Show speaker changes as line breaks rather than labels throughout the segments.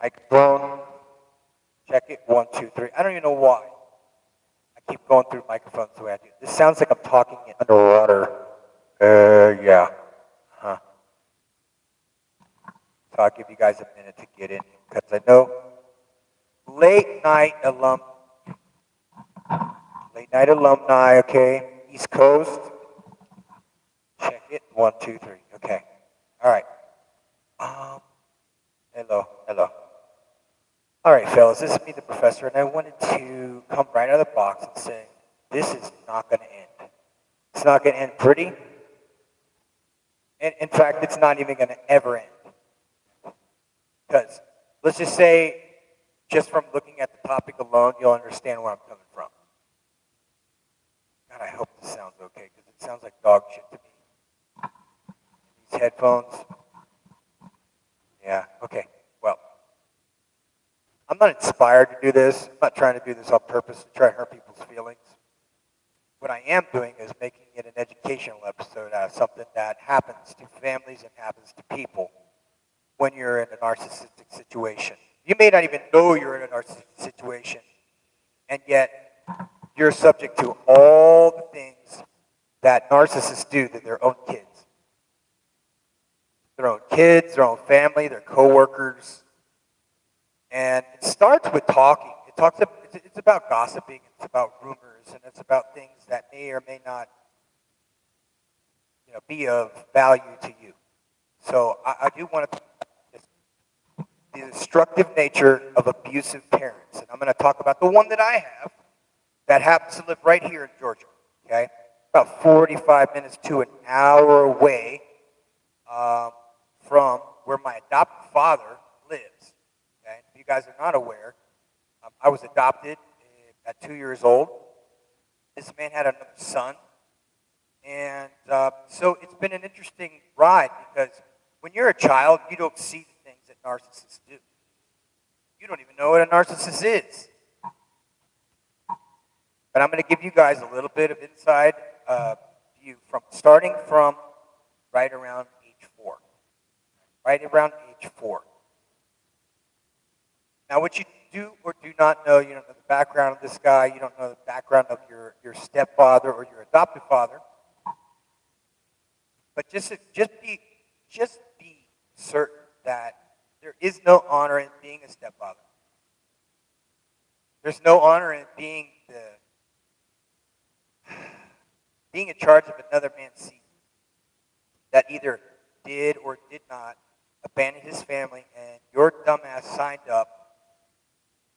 Microphone. Check it. 1, 2, 3. I don't even know why. I keep going through microphones the way I do. This sounds like I'm talking underwater. Yeah. Huh. So I'll give you guys a minute to get in because I know late night alumni. Okay, East Coast. Check it. 1, 2, 3. Okay. All right. Um. Hello. All right, fellas. This is me, the professor, and I wanted to come right out of the box and say this is not going to end. It's not going to end pretty. And in fact, it's not even going to ever end. Because let's just say, just from looking at the topic alone, you'll understand where I'm coming from. God, I hope this sounds okay, because it sounds like dog shit to me. These headphones. Yeah, okay. Well, I'm not inspired to do this. I'm not trying to do this on purpose to try to hurt people's feelings. What I am doing is making it an educational episode out of something that happens to families and happens to people when you're in a narcissistic situation. You may not even know you're in a narcissistic situation, and yet you're subject to all the things that narcissists do to their own kids. Their own kids, their own family, their coworkers. And it starts with talking. It's about gossiping, it's about rumors, and it's about things that may or may not be of value to you. So I do want to the destructive nature of abusive parents. And I'm going to talk about the one that I have that happens to live right here in Georgia. Okay? About 45 minutes to an hour away from where my adopted father lives. Okay? If you guys are not aware, I was adopted at 2 years old. This man had another son. And so it's been an interesting ride because when you're a child, you don't see the things that narcissists do. You don't even know what a narcissist is. But I'm going to give you guys a little bit of inside view from starting from right around age 4. Right around age 4. Now, what you do or do not know, you don't know the background of this guy, you don't know the background of your stepfather or your adoptive father. But just be certain that there is no honor in being a stepfather. There's no honor in being in charge of another man's seed that either did or did not abandon his family, and your dumbass signed up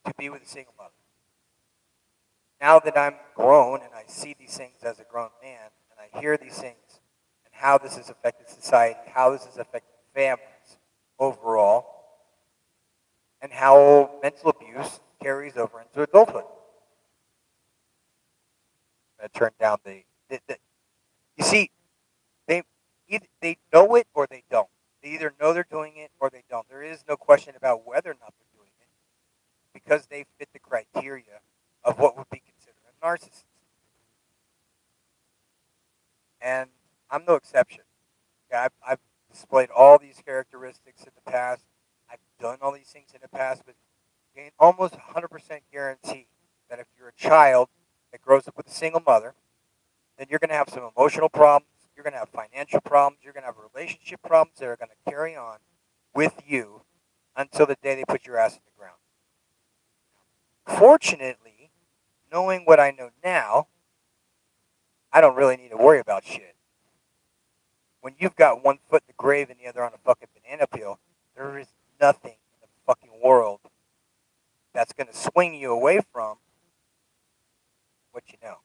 to be with a single mother. Now that I'm grown and I see these things as a grown man, and I hear these things and how this has affected society, how this has affected families overall, and how mental abuse carries over into adulthood. I'm going to turn down the you see, they know it or they don't. They either know they're doing it or they don't. There is no question about whether or not they're doing it because they fit the criteria of what would be considered a narcissist. And I'm no exception. Okay, I've displayed all these characteristics in the past. I've done all these things in the past, but you can almost 100% guarantee that if you're a child that grows up with a single mother, then you're going to have some emotional problems, you're going to have financial problems, you're going to have relationship problems that are going to carry on with you until the day they put your ass in the ground. Fortunately, knowing what I know now, I don't really need to worry about shit. When you've got one foot in the grave and the other on a fucking banana peel, there is nothing in the fucking world that's going to swing you away from what you know.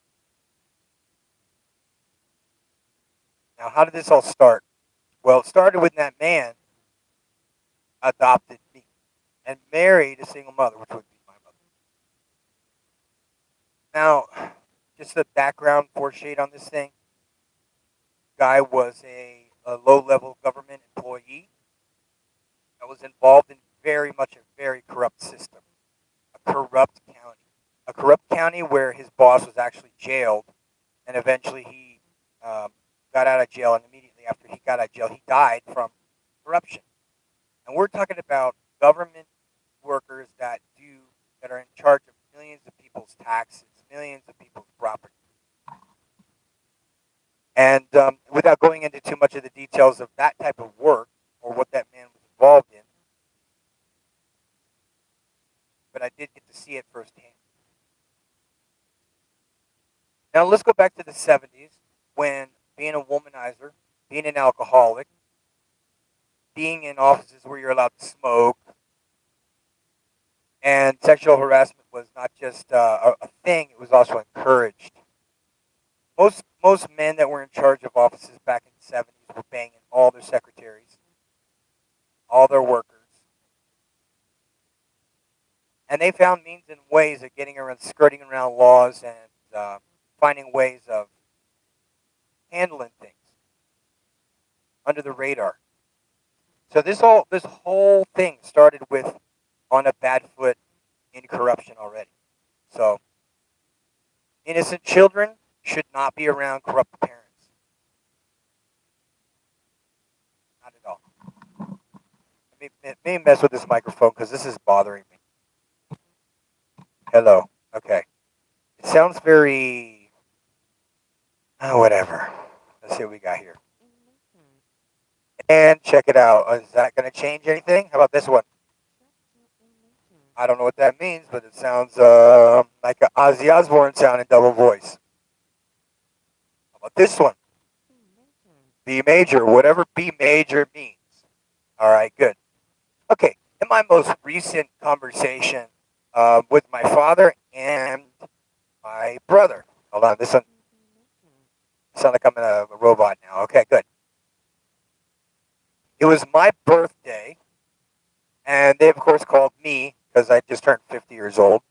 Now, how did this all start? Well, it started when that man adopted me and married a single mother, which would be my mother. Now, just the background for shade on this thing. Guy was a low-level government employee that was involved in very much a very corrupt system, a corrupt county. A corrupt county where his boss was actually jailed, and eventually he got out of jail, and immediately after he got out of jail, he died from corruption. And we're talking about government that are in charge of millions of people's taxes, millions of people's property. And without going into too much of the details of that type of work or what that man was involved in, but I did get to see it firsthand. Now let's go back to the 70s when being a womanizer, being an alcoholic, being in offices where you're allowed to smoke, and sexual harassment was not just a thing, it was also encouraged. Most men that were in charge of offices back in the 70s were banging all their secretaries, all their workers. And they found means and ways of getting around, skirting around laws and finding ways of handling things under the radar. So this whole thing started with on a bad foot in corruption already. So innocent children should not be around corrupt parents. Not at all. Let me mess with this microphone because this is bothering me. Hello. Okay. It sounds very. Oh, whatever. Let's see what we got here. And check it out. Is that going to change anything? How about this one? I don't know what that means, but it sounds like an Ozzy Osbourne sound in double voice. How about this one? B major, whatever B major means. All right, good. Okay, in my most recent conversation with my father and my brother. Hold on, this one sounds like I'm a robot now. Okay, good. It was my birthday, and they, of course, called me, because I just turned 50 years old,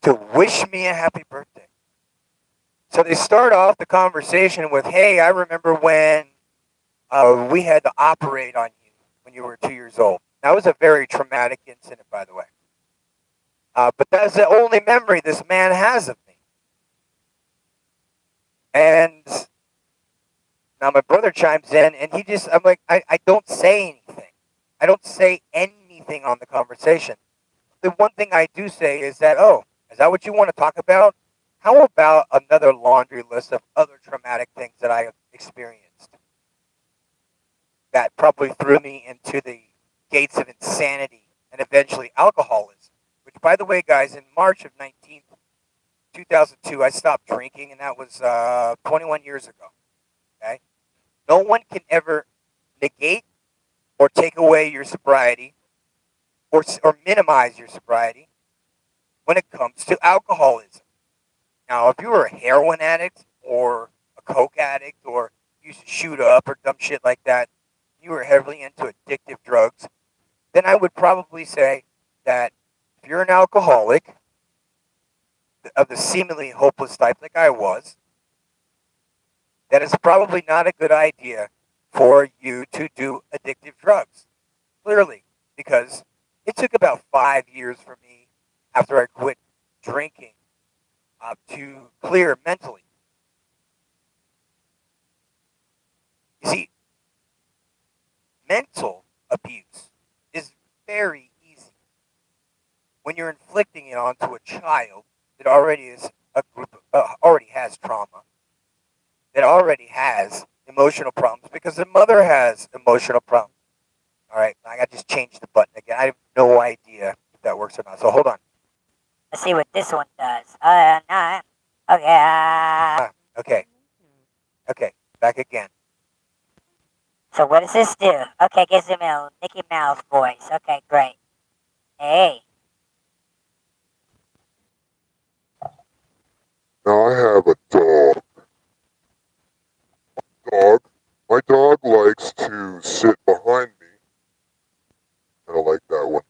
to wish me a happy birthday. So they start off the conversation with, hey, I remember when we had to operate on you when you were 2 years old. That was a very traumatic incident, by the way. But that's the only memory this man has of me. And now my brother chimes in, and I'm like, I don't say anything. I don't say anything on the conversation. The one thing I do say is that, oh, is that what you want to talk about? How about another laundry list of other traumatic things that I have experienced that probably threw me into the gates of insanity and eventually alcoholism? Which, by the way, guys, in March of 2002, I stopped drinking, and that was 21 years ago. Okay, no one can ever negate or take away your sobriety or minimize your sobriety when it comes to alcoholism. Now, if you were a heroin addict or a coke addict or used to shoot up or dumb shit like that, you were heavily into addictive drugs, then I would probably say that if you're an alcoholic of the seemingly hopeless type like I was, that it's probably not a good idea for you to do addictive drugs. Clearly, because it took about 5 years for me after I quit drinking to clear mentally. You see, mental abuse is very easy when you're inflicting it onto a child that already is already has trauma, that already has emotional problems because the mother has emotional problems. All right, I got to just change the button again. I have no idea if that works or not. So hold on.
Let's see what this one does. No. Okay.
Okay. Okay. Back again.
So what does this do? Okay, gives him a Mickey Mouse voice. Okay, great. Hey.
Now I have a dog. My dog likes to sit behind me. I don't like that one.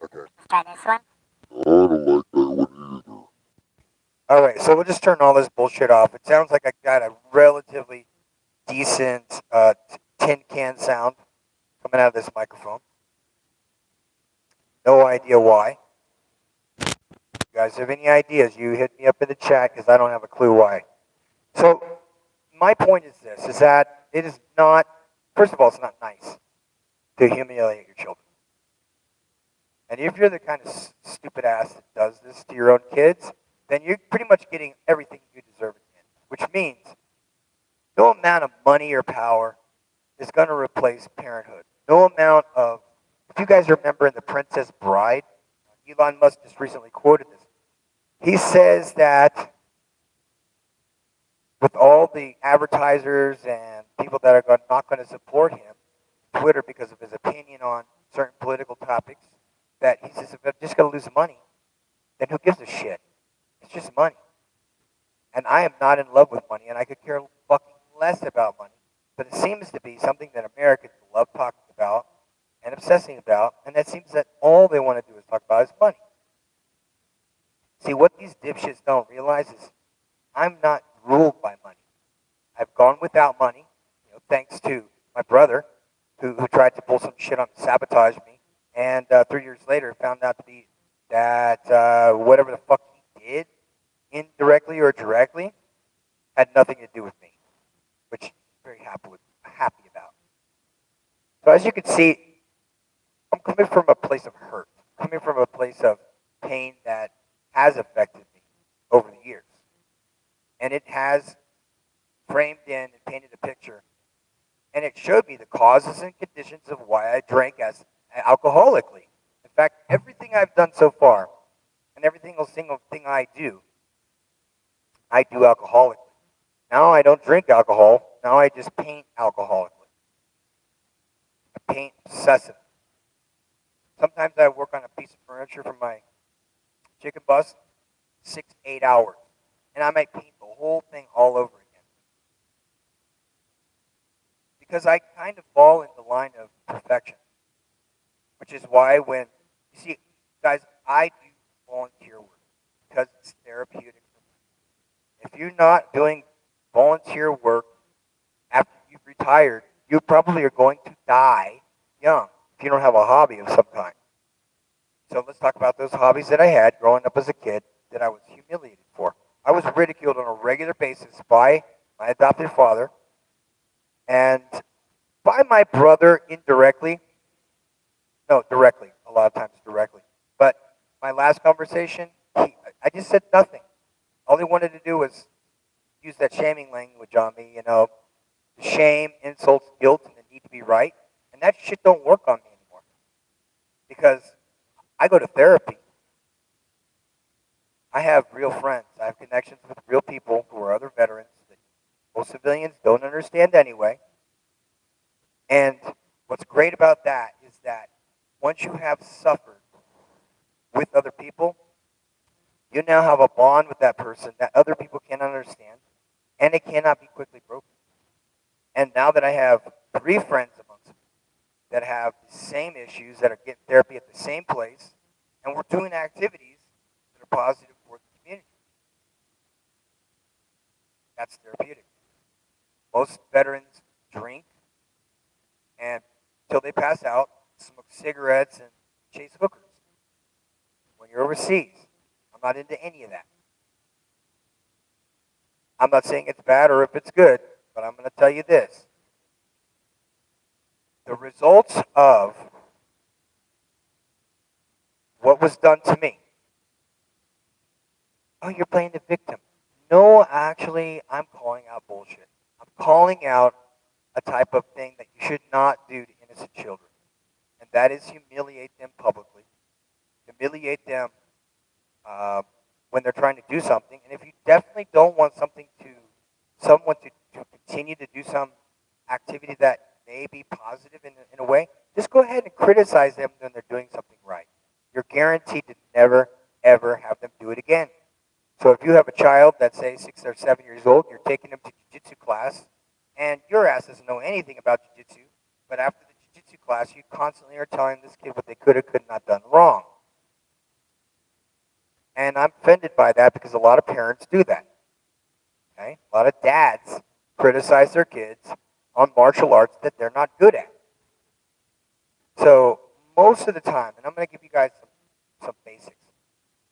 Okay.
Try this one.
I don't like that one either.
All right, so we'll just turn all this bullshit off. It sounds like I got a relatively decent tin can sound coming out of this microphone. No idea why. You guys have any ideas? You hit me up in the chat because I don't have a clue why. So my point is this: is that it is not. First of all, it's not nice to humiliate your children. And if you're the kind of stupid ass that does this to your own kids, then you're pretty much getting everything you deserve at the end. Which means no amount of money or power is going to replace parenthood. No amount of, if you guys remember in The Princess Bride, Elon Musk just recently quoted this. He says that with all the advertisers and people that are not going to support him, Twitter because of his opinion on certain political topics, that he says, if I'm just going to lose money, then who gives a shit? It's just money. And I am not in love with money, and I could care fucking less about money. But it seems to be something that Americans love talking about and obsessing about, and that seems that all they want to do is talk about is money. See, what these dipshits don't realize is I'm not ruled by money. I've gone without money, thanks to my brother, who tried to pull some shit on to sabotage me, and 3 years later found out to be that whatever the fuck he did, indirectly or directly, had nothing to do with me, which I'm very happy about. So as you can see, I'm coming from a place of hurt, coming from a place of pain that has affected me over the years. And it has framed in and painted a picture. And it showed me the causes and conditions of why I drank as alcoholically. In fact, everything I've done so far, and every single thing I do alcoholically. Now I don't drink alcohol. Now I just paint alcoholically. I paint obsessively. Sometimes I work on a piece of furniture for my chicken bus, 6-8 hours. And I might paint the whole thing all over again. Because I kind of fall in the line of perfection. Which is why when, you see, guys, I do volunteer work because it's therapeutic for me. If you're not doing volunteer work after you've retired, you probably are going to die young if you don't have a hobby of some kind. So let's talk about those hobbies that I had growing up as a kid that I was humiliated for. I was ridiculed on a regular basis by my adopted father and by my brother indirectly. No, directly. A lot of times directly. But my last conversation, I just said nothing. All he wanted to do was use that shaming language on me, shame, insults, guilt, and the need to be right. And that shit don't work on me anymore. Because I go to therapy. I have real friends. I have connections with real people who are other veterans that most civilians don't understand anyway. And what's great about that is that once you have suffered with other people, you now have a bond with that person that other people can't understand, and it cannot be quickly broken. And now that I have 3 friends amongst me that have the same issues, that are getting therapy at the same place, and we're doing activities that are positive for the community. That's therapeutic. Most veterans drink and until they pass out, smoke cigarettes and chase hookers. When you're overseas, I'm not into any of that. I'm not saying it's bad or if it's good, but I'm going to tell you this. The results of what was done to me. Oh, you're playing the victim. No, actually, I'm calling out bullshit. I'm calling out a type of thing that you should not do to innocent children. And that is humiliate them publicly. Humiliate them when they're trying to do something. And if you definitely don't want someone to continue to do some activity that may be positive in a way, just go ahead and criticize them when they're doing something right. You're guaranteed to never, ever have them do it again. So if you have a child that's, say, 6 or 7 years old, you're taking them to Jiu-Jitsu class, and your ass doesn't know anything about Jiu-Jitsu, but after the Jiu-Jitsu class, you constantly are telling this kid what they could or could not done wrong. And I'm offended by that because a lot of parents do that. Okay? A lot of dads criticize their kids on martial arts that they're not good at. So most of the time, and I'm going to give you guys some basics.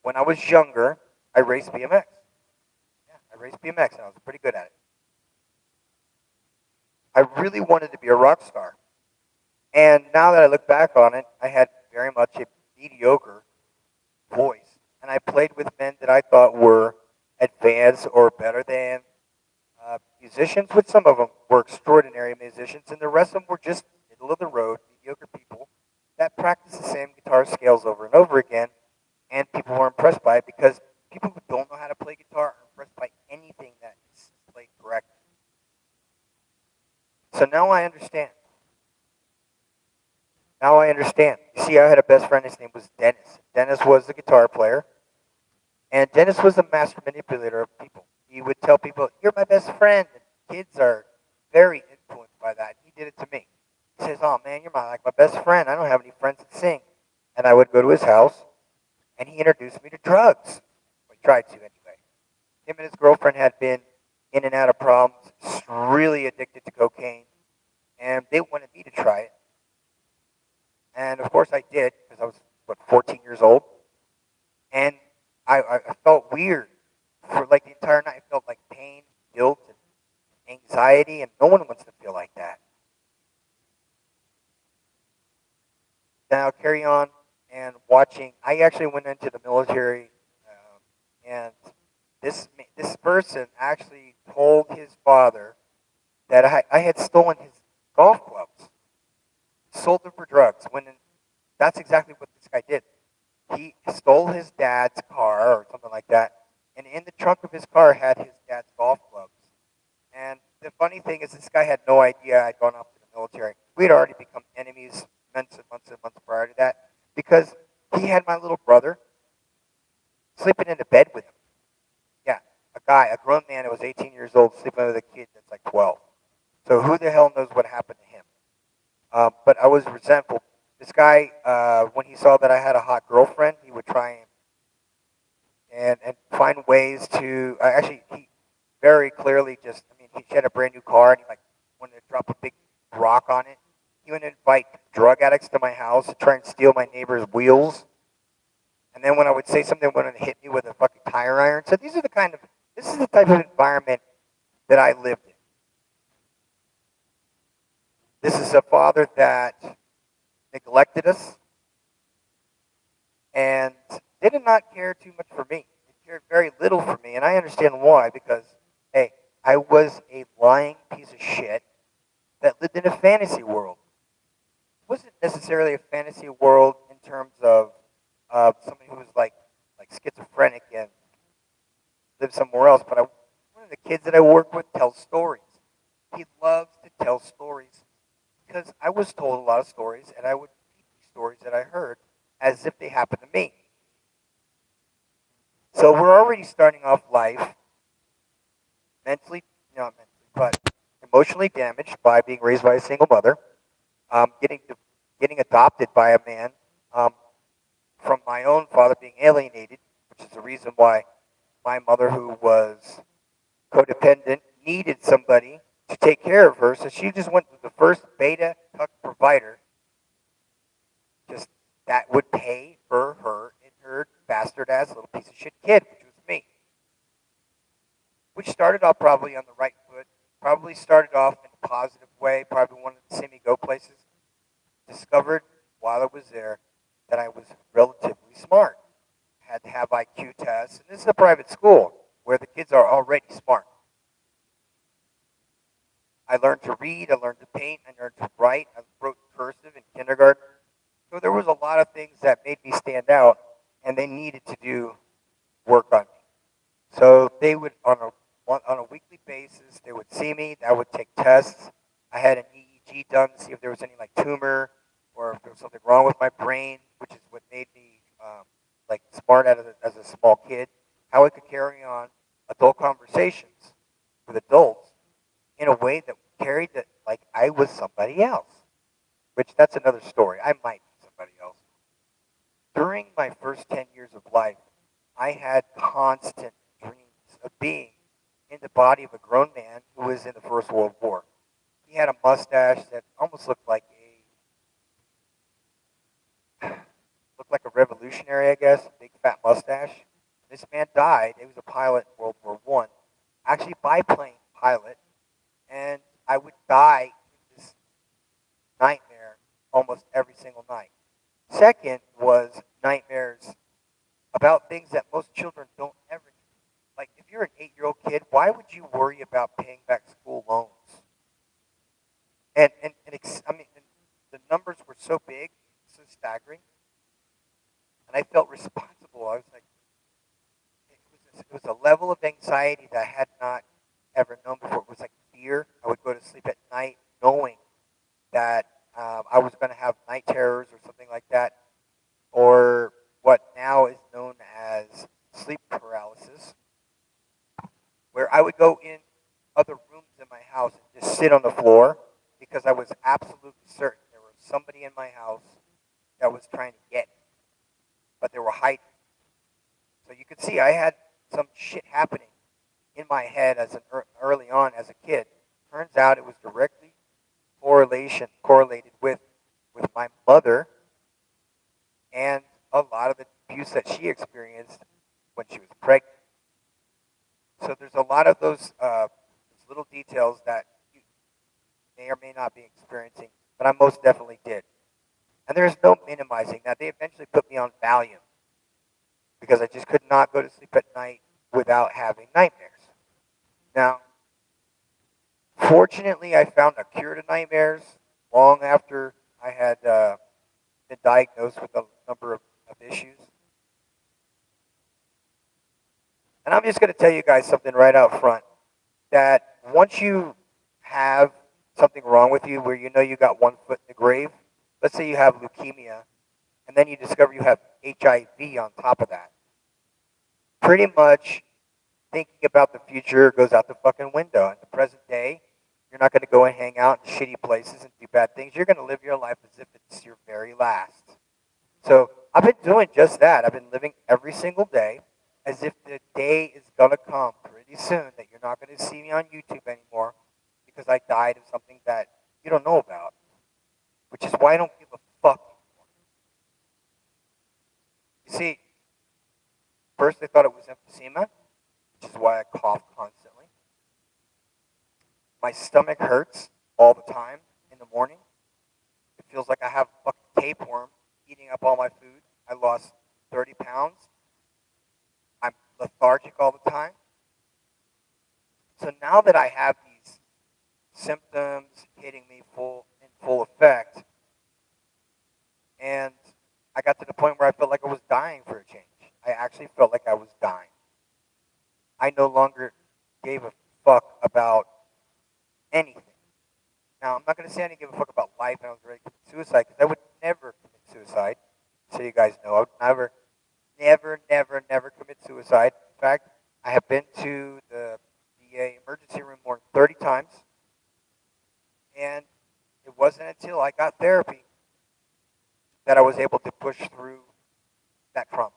When I was younger, I raced BMX. Yeah, I raced BMX, and I was pretty good at it. I really wanted to be a rock star. And now that I look back on it, I had very much a mediocre voice, and I played with men that I thought were advanced or better than musicians. With some of them were extraordinary musicians, and the rest of them were just middle of the road, mediocre people that practice the same guitar scales over and over again, and people were impressed by it because people who don't know how to play guitar are impressed by anything that is played correctly. So now I understand. Now I understand. You see, I had a best friend. His name was Dennis. Dennis was a guitar player, and Dennis was a master manipulator of people. He would tell people, "You're my best friend." And kids are very influenced by that. He did it to me. He says, "Oh man, you're my best friend. I don't have any friends that sing." And I would go to his house, and he introduced me to drugs. Or he tried to anyway. Him and his girlfriend had been in and out of problems, really addicted to cocaine, and they wanted me to try it. And of course I did, because I was, 14 years old. And I felt weird for like the entire night. I felt like pain, guilt, and anxiety, and no one wants to feel like that. Then I'll carry on and watching. I actually went into the military, and this person actually told his father that I had stolen his golf clubs, sold them for drugs. That's exactly what this guy did. He stole his dad's car or something like that, and in the trunk of his car had his dad's golf clubs. And the funny thing is, this guy had no idea I'd gone off to the military. We had already become enemies months and months prior to that, because he had my little brother sleeping in the bed with him. Yeah, a grown man that was 18 years old, sleeping with a kid that's like 12. So who the hell knows what happened to him? But I was resentful. This guy, when he saw that I had a hot girlfriend, he would try and find ways to. Actually, he very clearly just. I mean, he had a brand new car, and he like wanted to drop a big rock on it. He would invite drug addicts to my house to try and steal my neighbor's wheels. And then when I would say something, they would hit me with a fucking tire iron. So this is the type of environment that I lived in. This is a father that neglected us and they did not care too much for me. They cared very little for me, and I understand why, because, hey, I was a lying piece of shit that lived in a fantasy world. It wasn't necessarily a fantasy world in terms of somebody who was like schizophrenic and lived somewhere else, but one of the kids that I work with tells stories. He loves to tell stories because I was told a lot of stories, and I would repeat these stories that I heard as if they happened to me. So we're already starting off life mentally, not mentally, but emotionally damaged by being raised by a single mother, getting adopted by a man, from my own father being alienated, which is the reason why my mother, who was codependent, needed somebody to take care of her. So she just went to the first beta cuck provider, just that would pay for her and her bastard ass little piece of shit kid, which was me. Which started off probably on the right foot, probably started off in a positive way, probably wanted to see me go places. Discovered while I was there that I was relatively smart. Had to have IQ tests, and this is a private school where the kids are already smart. I learned to read, I learned to paint, I learned to write, I wrote cursive in kindergarten. So there was a lot of things that made me stand out, and they needed to do work on me. So they would, on a weekly basis, they would see me. I would take tests. I had an EEG done to see if there was any like tumor or if there was something wrong with my brain, which is what made me like smart as a small kid. How I could carry on adult conversations with adults in a way that carried that like I was somebody else. Which that's another story. I might be somebody else. During my first 10 years of life, I had constant dreams of being in the body of a grown man who was in the First World War. He had a mustache that almost looked like a revolutionary, I guess, a big fat mustache. This man died. He was a pilot in World War One, actually biplane pilot, and I would die in this nightmare almost every single night. Second was nightmares about things that most children don't ever need. Like, if you're an 8-year-old kid, why would you worry about paying back school loans? And the numbers were so big, so staggering, and I felt responsible. I was like, it was a level of anxiety that I had not ever known before. It was like fear. I would go to sleep at night knowing that I was going to have night terrors or something like that, or what now is known as sleep paralysis, where I would go in other rooms in my house and just sit on the floor because I was absolutely certain there was somebody in my house that was trying to get me, but they were hiding. So you could see I had some shit happening in my head early on as a kid. Turns out it was directly correlated with my mother and a lot of the abuse that she experienced when she was pregnant. So there's a lot of those little details that you may or may not be experiencing, but I most definitely did. And there's no minimizing that. They eventually put me on Valium because I just could not go to sleep at night without having nightmares. Now, fortunately, I found a cure to nightmares long after I had been diagnosed with a number of issues. And I'm just going to tell you guys something right out front, that once you have something wrong with you where you know you got one foot in the grave, let's say you have leukemia, and then you discover you have HIV on top of that. Pretty much thinking about the future goes out the fucking window. In the present day, you're not going to go and hang out in shitty places and do bad things. You're going to live your life as if it's your very last. So I've been doing just that. I've been living every single day as if the day is going to come pretty soon that you're not going to see me on YouTube anymore because I died of something that you don't know about, which is why I don't give a fuck anymore. You see, first I thought it was emphysema, which is why I cough constantly. My stomach hurts all the time in the morning. It feels like I have a fucking tapeworm eating up all my food. I lost 30 pounds. I'm lethargic all the time. So now that I have these symptoms hitting me in full effect, and I got to the point where I felt like I was dying for a change. I actually felt like I was dying. I no longer gave a fuck about anything. Now, I'm not going to say I didn't give a fuck about life and I was ready to commit suicide, because I would never commit suicide. So you guys know, I would never commit suicide. In fact, I have been to the VA emergency room more than 30 times, and it wasn't until I got therapy that I was able to push through that trauma.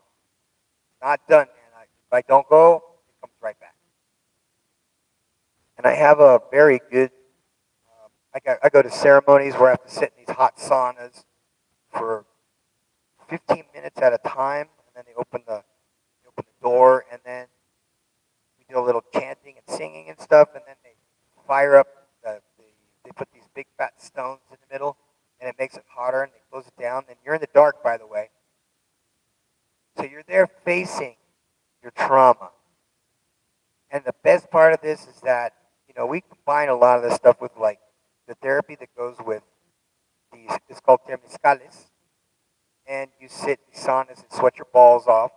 Not done, man. If I don't go, it comes right back. And I have a very good. I go to ceremonies where I have to sit in these hot saunas for 15 minutes at a time, and then they open the door, and then we do a little chanting and singing and stuff, and then they fire up they put these big fat stones in the middle, and it makes it hotter, and they close it down. And you're in the dark, by the way, so you're there facing your trauma. And the best part of this is that we combine a lot of this stuff with like the therapy that goes with these. It's called temazcales, and you sit in saunas and sweat your balls off.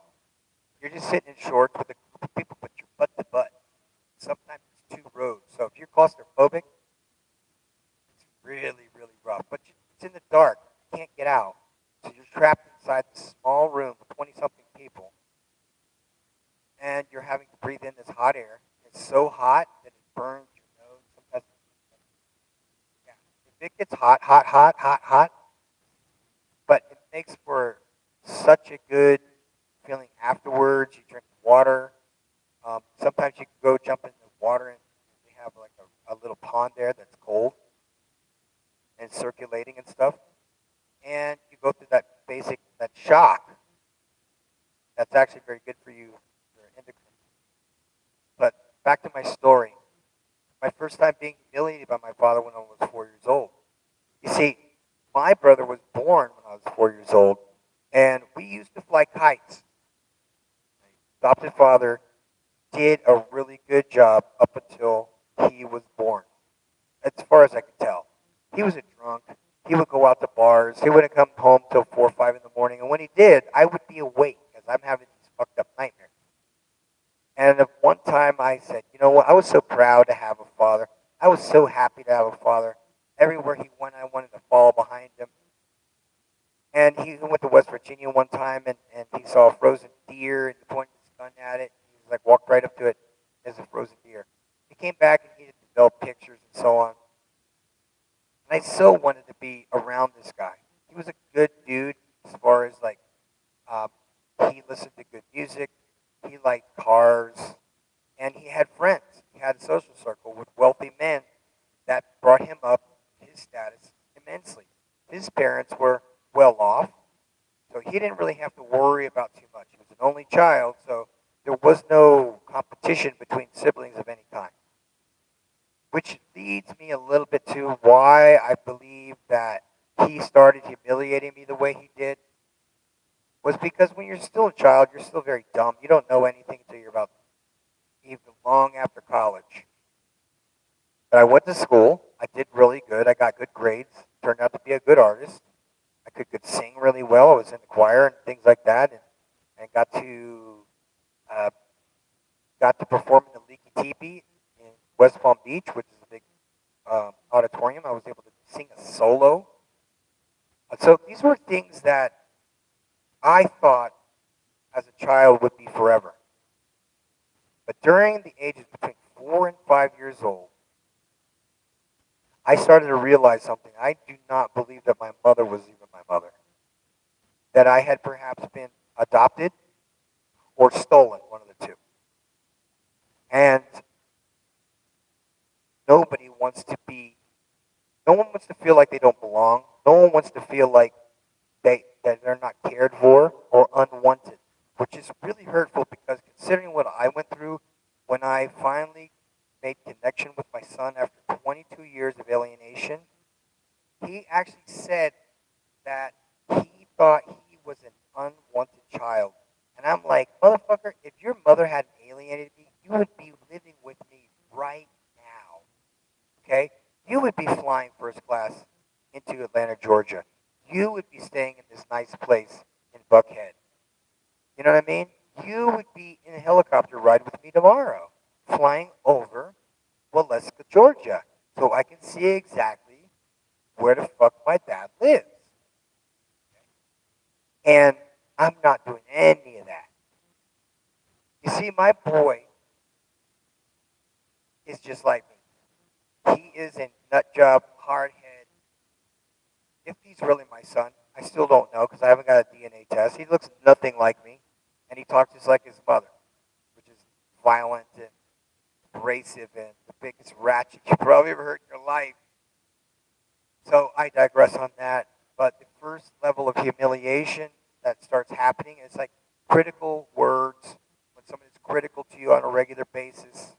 You're just sitting in shorts with a group of people, but you're butt to butt. Sometimes it's 2 rows. So if you're claustrophobic, it's really, really rough. But it's in the dark. You can't get out. So you're trapped inside this small room with 20-something people. And you're having to breathe in this hot air. It's so hot that it burns your nose. Sometimes, yeah. If it gets hot, but it makes for such a good feeling afterwards. You drink water. Sometimes you can go jump in the water, and we have like a little pond there that's cold and circulating and stuff. And you go through that shock. That's actually very good for you, your endocrine. But back to my story. My first time being humiliated by my father when I was 4 years old. You see, my brother was born when I was 4 years old, And we used to fly kites. My adopted father did a really good job up until he was born, as far as I could tell. He was a drunk. He would go out to bars. He wouldn't come home till 4 or 5 in the morning. And when he did, I would be awake because I'm having these fucked up nightmares. And at one time I said, you know what? I was so proud to have a father. I was so happy to have a father. Everywhere he went, I wanted to follow behind him. And he went to West Virginia one time and he saw a frozen deer and he pointed his gun at it. He was like, walked right up to it. There's a frozen deer. He came back and he developed pictures and so on. And I so wanted to be around this guy. He was a good dude as far as like, um, he listened to good music. He liked cars. And he had friends. He had a social circle with wealthy men that brought him up his status immensely. His parents were well off, so he didn't really have to worry about too much. He was an only child, so there was no competition between siblings of any kind. Which leads me a little bit to why I believe that he started humiliating me the way he did. Was because when you're still a child, you're still very dumb. You don't know anything until you're about even long after college. But I went to school. I did really good. I got good grades. Turned out to be a good artist. I could sing really well. I was in the choir and things like that, and uh, got to perform in the Leaky Teepee in West Palm Beach, which is a big auditorium. I was able to sing a solo. So these were things that I thought as a child would be forever. But during the ages between 4 and 5 years old, I started to realize something. I do not believe that my mother was even my mother. That I had perhaps been adopted or stolen, one of the two. And nobody wants to be, no one wants to feel like they don't belong. No one wants to feel like that they're not cared for or unwanted, which is really hurtful because considering what I went through when I finally made connection with my son after 22 years of alienation, he actually said that he thought he was an unwanted child. And I'm like, motherfucker, if your mother hadn't alienated me, you would be living with me right now. Okay? You would be flying first class into Atlanta, Georgia. You would be staying in this nice place in Buckhead. You know what I mean? You would be in a helicopter ride with me tomorrow, flying over Waleska, Georgia, so I can see exactly where the fuck my dad lives. And I'm not doing any of that. You see, my boy is just like me. He is a nut job, hard head. If he's really my son, I still don't know because I haven't got a DNA test. He looks nothing like me, and he talks just like his mother, which is violent and abrasive and the biggest ratchet you probably ever heard in your life. So I digress on that. But the first level of humiliation that starts happening is like critical words. When someone is critical to you on a regular basis,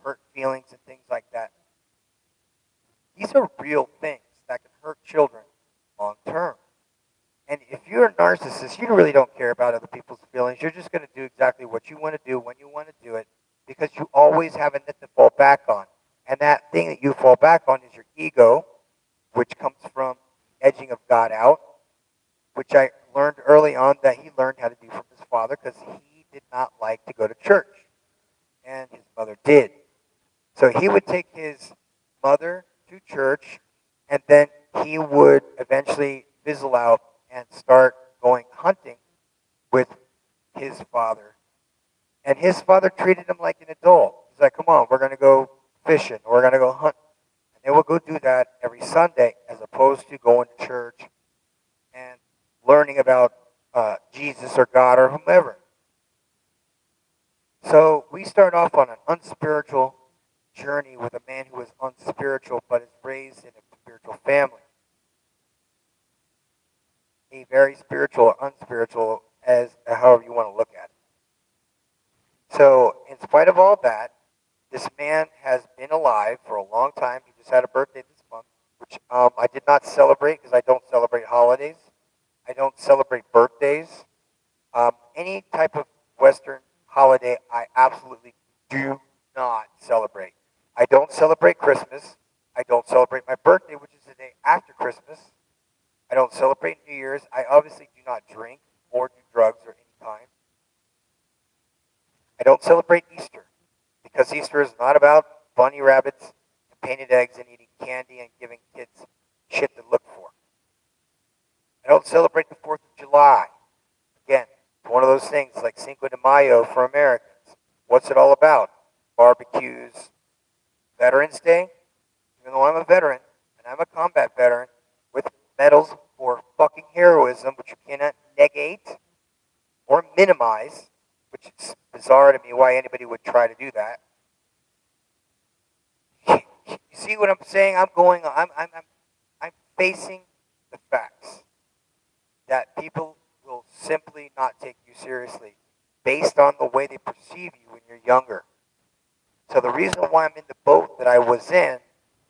hurt feelings and things like that. These are real things that can hurt children long term. And if you're a narcissist, you really don't care about other people's feelings. You're just going to do exactly what you want to do when you want to do it because you always have a net to fall back on. And that thing that you fall back on is your ego, which comes from edging of God out, which I learned early on that he learned how to do from his father because he did not like to go to church. And his mother did. So he would take his mother to church, and then he would eventually fizzle out and start going hunting with his father. And his father treated him like an adult. He's like, come on, we're going to go fishing, or we're going to go hunting. And they would go do that every Sunday as opposed to going to church and learning about Jesus or God or whomever. So we start off on an unspiritual journey with a man who is unspiritual but is raised in a spiritual family. A very spiritual or unspiritual, as however you want to look at it. So in spite of all that, this man has been alive for a long time. He just had a birthday this month, which I did not celebrate because I don't celebrate holidays. I don't celebrate birthdays. any type of Western holiday I absolutely do not celebrate. I don't celebrate Christmas. I don't celebrate my birthday, which is the day after Christmas. I don't celebrate New Year's. I obviously do not drink or do drugs or any kind. I don't celebrate Easter because Easter is not about bunny rabbits and painted eggs and eating candy and giving kids shit to look for. I don't celebrate the 4th of July. Again, it's one of those things like Cinco de Mayo for Americans. What's it all about? Barbecues, Veterans Day, even though I'm a veteran and I'm a combat veteran with medals for fucking heroism, which you cannot negate or minimize, which is bizarre to me why anybody would try to do that. You see what I'm saying? I'm facing the facts that people will simply not take you seriously based on the way they perceive you when you're younger. So the reason why I'm in the boat that I was in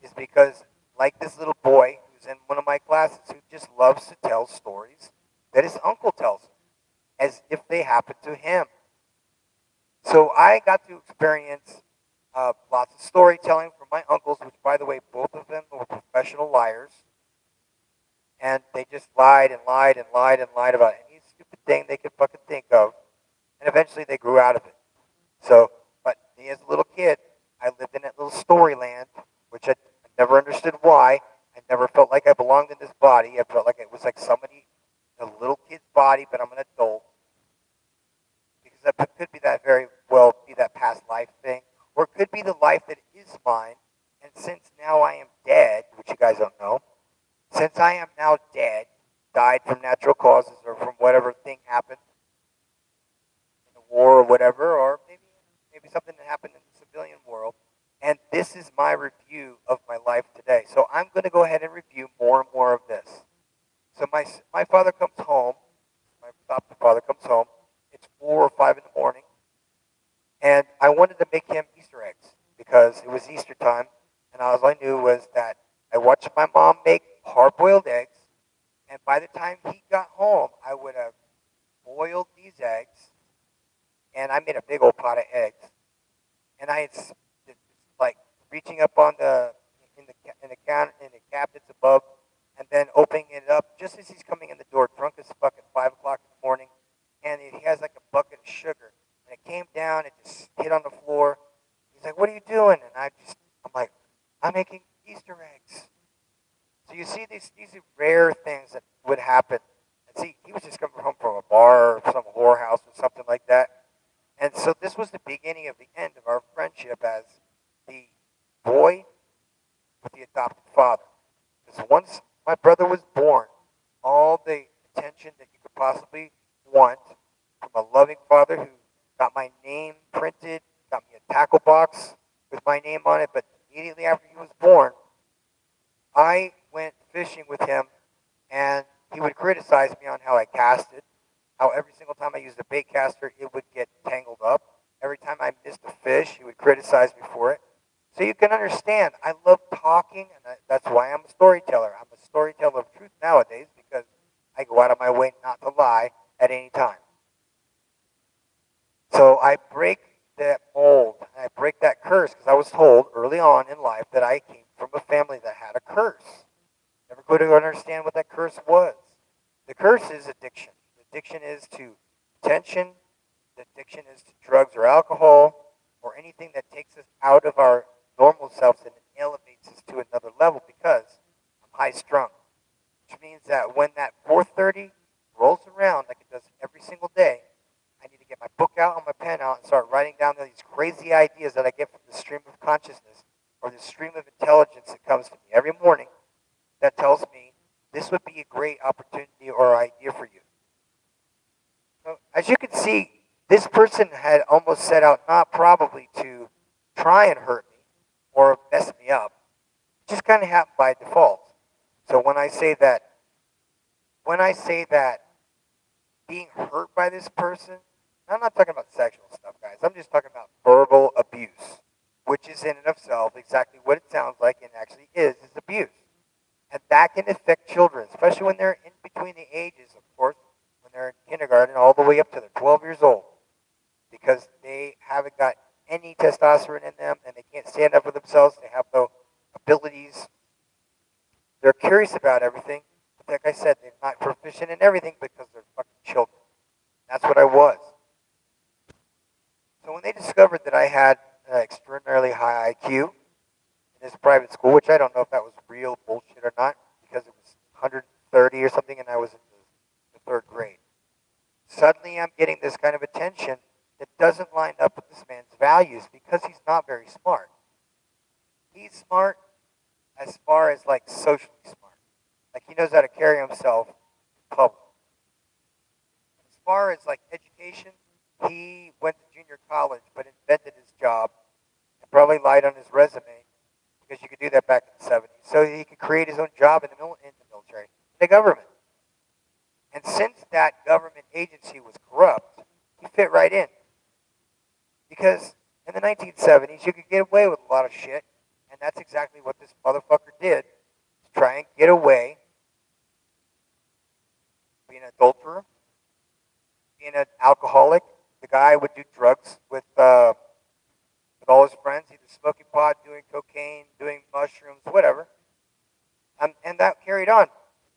is because, like this little boy who's in one of my classes who just loves to tell stories that his uncle tells him as if they happened to him. So I got to experience lots of storytelling from my uncles, which, by the way, both of them were professional liars. And they just lied and lied and lied and lied about any stupid thing they could fucking think of. And eventually they grew out of it. So, but me as a little kid, I lived in that little story land, which I never understood why. I never felt like I belonged in this body. I felt like it was like somebody, a little kid's body, but I'm an adult. Because that could be that very well be that past life thing. Or it could be the life that is mine. And since now I am dead, which you guys don't know, since I am now dead, died from natural causes or from whatever thing happened in the war or whatever, or maybe something that happened in the civilian world, and this is my review of my life today. So I'm going to go ahead and review more and more of this. So my father comes home, my adopted father comes home, it's 4 or 5 in the morning, and I wanted to make him Easter eggs because it was Easter time, and all I knew was that I watched my mom make hard-boiled eggs, and by the time he got home, I would have boiled these eggs, and I made a big old pot of eggs, and I had like reaching up on in the cabinets above, and then opening it up just as he's coming in the door, drunk as fuck at 5 o'clock in the morning, and he has like a bucket of sugar, and it came down, it just hit on the floor. He's like, "What are you doing?" And I'm like, "I'm making Easter eggs." So you see these are rare things that would happen. And see, he was just coming home from a bar or some whorehouse or something like that. And so this was the beginning of the end of our friendship as the boy with the adopted father. Because once my brother was born, all the attention that you could possibly want from a loving father who got my name printed, got me a tackle box with my name on it, but immediately after he was born, I went fishing with him, and he would criticize me on how I casted, how every single time I used a bait caster, it would get tangled up. Every time I missed a fish, he would criticize me for it. So you can understand, I love talking, and that's why I'm a storyteller. I'm a storyteller of truth nowadays because I go out of my way not to lie at any time. So I break that mold, and I break that curse because I was told early on in life that I came from a family that had a curse. Never could understand what that curse was. The curse is addiction. Addiction is to attention. The addiction is to drugs or alcohol or anything that takes us out of our normal selves and elevates us to another level because I'm high strung. Which means that when that 4:30 rolls around like it does every single day, I need to get my book out and my pen out and start writing down these crazy ideas that I get from the stream of consciousness or the stream of intelligence that comes to me every morning that tells me this would be a great opportunity or idea for you. So, as you can see, this person had almost set out not probably to try and hurt me or mess me up. It just kind of happened by default. So when I say that being hurt by this person, I'm not talking about sexual stuff, guys. I'm just talking about verbal abuse, which is in and of itself exactly what it sounds like and actually is abuse. And that can affect children, especially when they're in between the ages, of course, when when they're in kindergarten all the way up to they're 12 years old because they haven't got any testosterone in them and they can't stand up for themselves. They have no abilities. They're curious about everything. But like I said, they're not proficient in everything because they're fucking children. That's what I was. So when they discovered that I had an extraordinarily high IQ in this private school, which I don't know if that was real bullshit or not, because it was 130 or something, and I was in the third grade. Suddenly, I'm getting this kind of attention that doesn't line up with this man's values because he's not very smart. He's smart as far as like socially smart, like he knows how to carry himself in public. As far as like education, he went to junior college but invented his job and probably lied on his resume because you could do that back in the 70s. So he could create his own job in the military, in the government. And since that government agency was corrupt, he fit right in. Because in the 1970s, you could get away with a lot of shit, and that's exactly what this motherfucker did, to try and get away, being an adulterer, being an alcoholic. The guy would do drugs with all his friends, either smoking pot, doing cocaine, doing mushrooms, whatever. And that carried on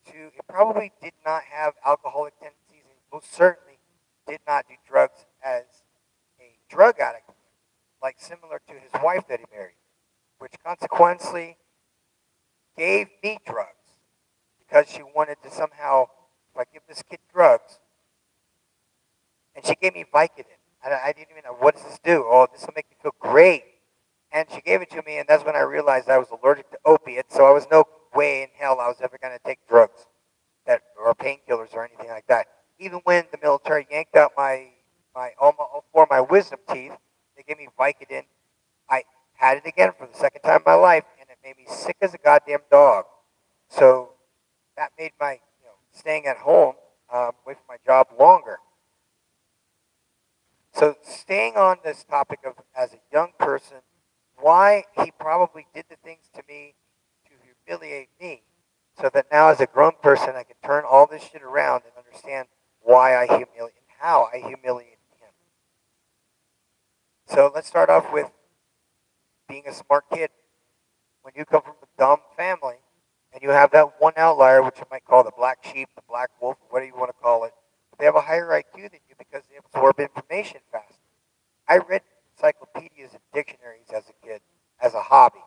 to, it probably did not have alcoholic tendencies and most certainly did not do drugs as a drug addict, like similar to his wife that he married, which consequently gave me drugs because she wanted to somehow, if I give this kid drugs, and she gave me Vicodin. I didn't even know, what does this do? Oh, this will make me feel great. And she gave it to me, and that's when I realized I was allergic to opiates, so I was no way in hell I was ever going to take drugs that or painkillers or anything like that. Even when the military yanked out all four of my wisdom teeth, they gave me Vicodin. I had it again for the second time in my life, and it made me sick as a goddamn dog. So that made my staying at home away from my job longer. So staying on this topic of as a young person, why he probably did the things to me to humiliate me, so that now as a grown person I can turn all this shit around and understand why I humiliate and how I humiliated him. So let's start off with being a smart kid. When you come from a dumb family and you have that one outlier, which you might call the black sheep, the black wolf, whatever you want to call it, but they have a higher IQ than you because they absorb information faster. I read encyclopedias and dictionaries as a kid, as a hobby,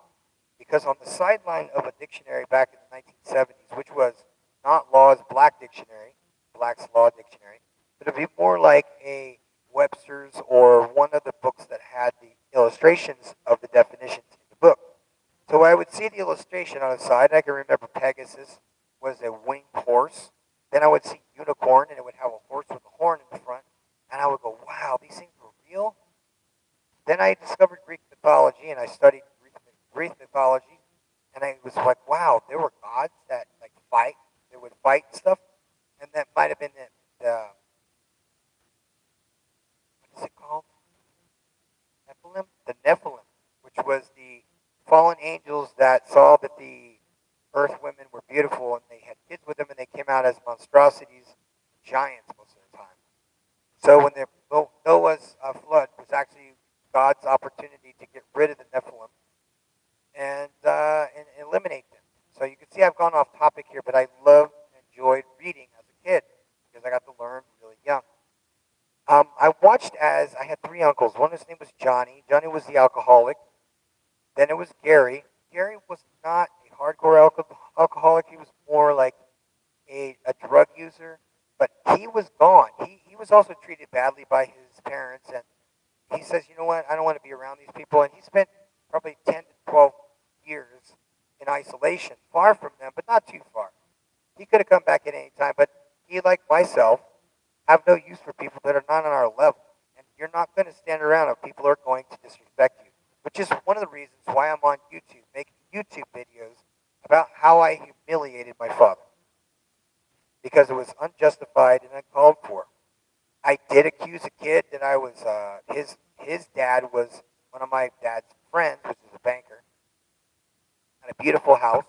because on the sideline of a dictionary back in the 1970s, which was not Law's Black Dictionary, Black's Law Dictionary, but it'd be more like a Webster's or one of the books that had the illustrations of the definitions in the book. So I would see the illustration on the side, and I can remember Pegasus was a winged horse. Then I would see unicorn, and it would have a horse with a horn in the front, and I would go, wow, these things were real? Then I discovered Greek mythology, and I studied Greek mythology, and I was like, wow, there were gods that like fight, they would fight and stuff, and that might have been the what is it called? Nephilim? The Nephilim, which was the fallen angels that saw that the earth women were beautiful, and they had kids with them, and they came out as monstrosities, giants most of the time. So when Noah's flood was actually God's opportunity to get rid of the Nephilim and eliminate them. So you can see I've gone off topic here, but I loved and enjoyed reading as a kid because I got to learn really young. I watched as I had three uncles. One, his name was Johnny. Johnny was the alcoholic. Then it was Gary. Gary was not a hardcore alcoholic. He was more like a drug user, but he was gone. He was also treated badly by his parents, and he says, you know what, I don't want to be around these people. And he spent probably 10 to 12 years in isolation, far from them, but not too far. He could have come back at any time, but he, like myself, have no use for people that are not on our level. And you're not going to stand around if people are going to disrespect you, which is one of the reasons why I'm on YouTube, making YouTube videos about how I humiliated my father, because it was unjustified and uncalled for. I did accuse a kid that I was his dad was one of my dad's friends, which is a banker, had a beautiful house.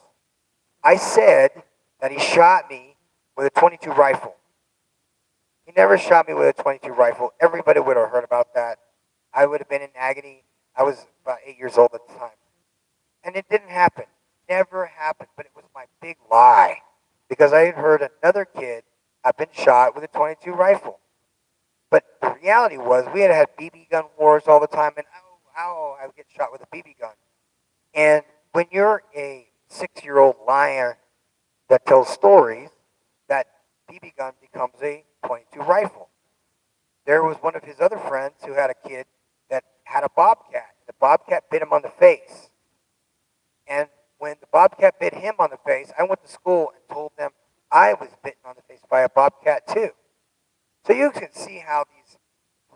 I said that he shot me with a .22 rifle. He never shot me with a 22 rifle. Everybody would have heard about that. I would have been in agony. I was about 8 years old at the time. And it didn't happen. Never happened. But it was my big lie. Because I had heard another kid had been shot with a 22 rifle. But the reality was we had BB gun wars all the time. And I would get shot with a BB gun. And when you're a 6-year-old liar that tells stories, that BB gun becomes a 22 rifle. There was one of his other friends who had a kid that had a bobcat. The bobcat bit him on the face. And when the bobcat bit him on the face, I went to school and told them I was bitten on the face by a bobcat too. So you can see how these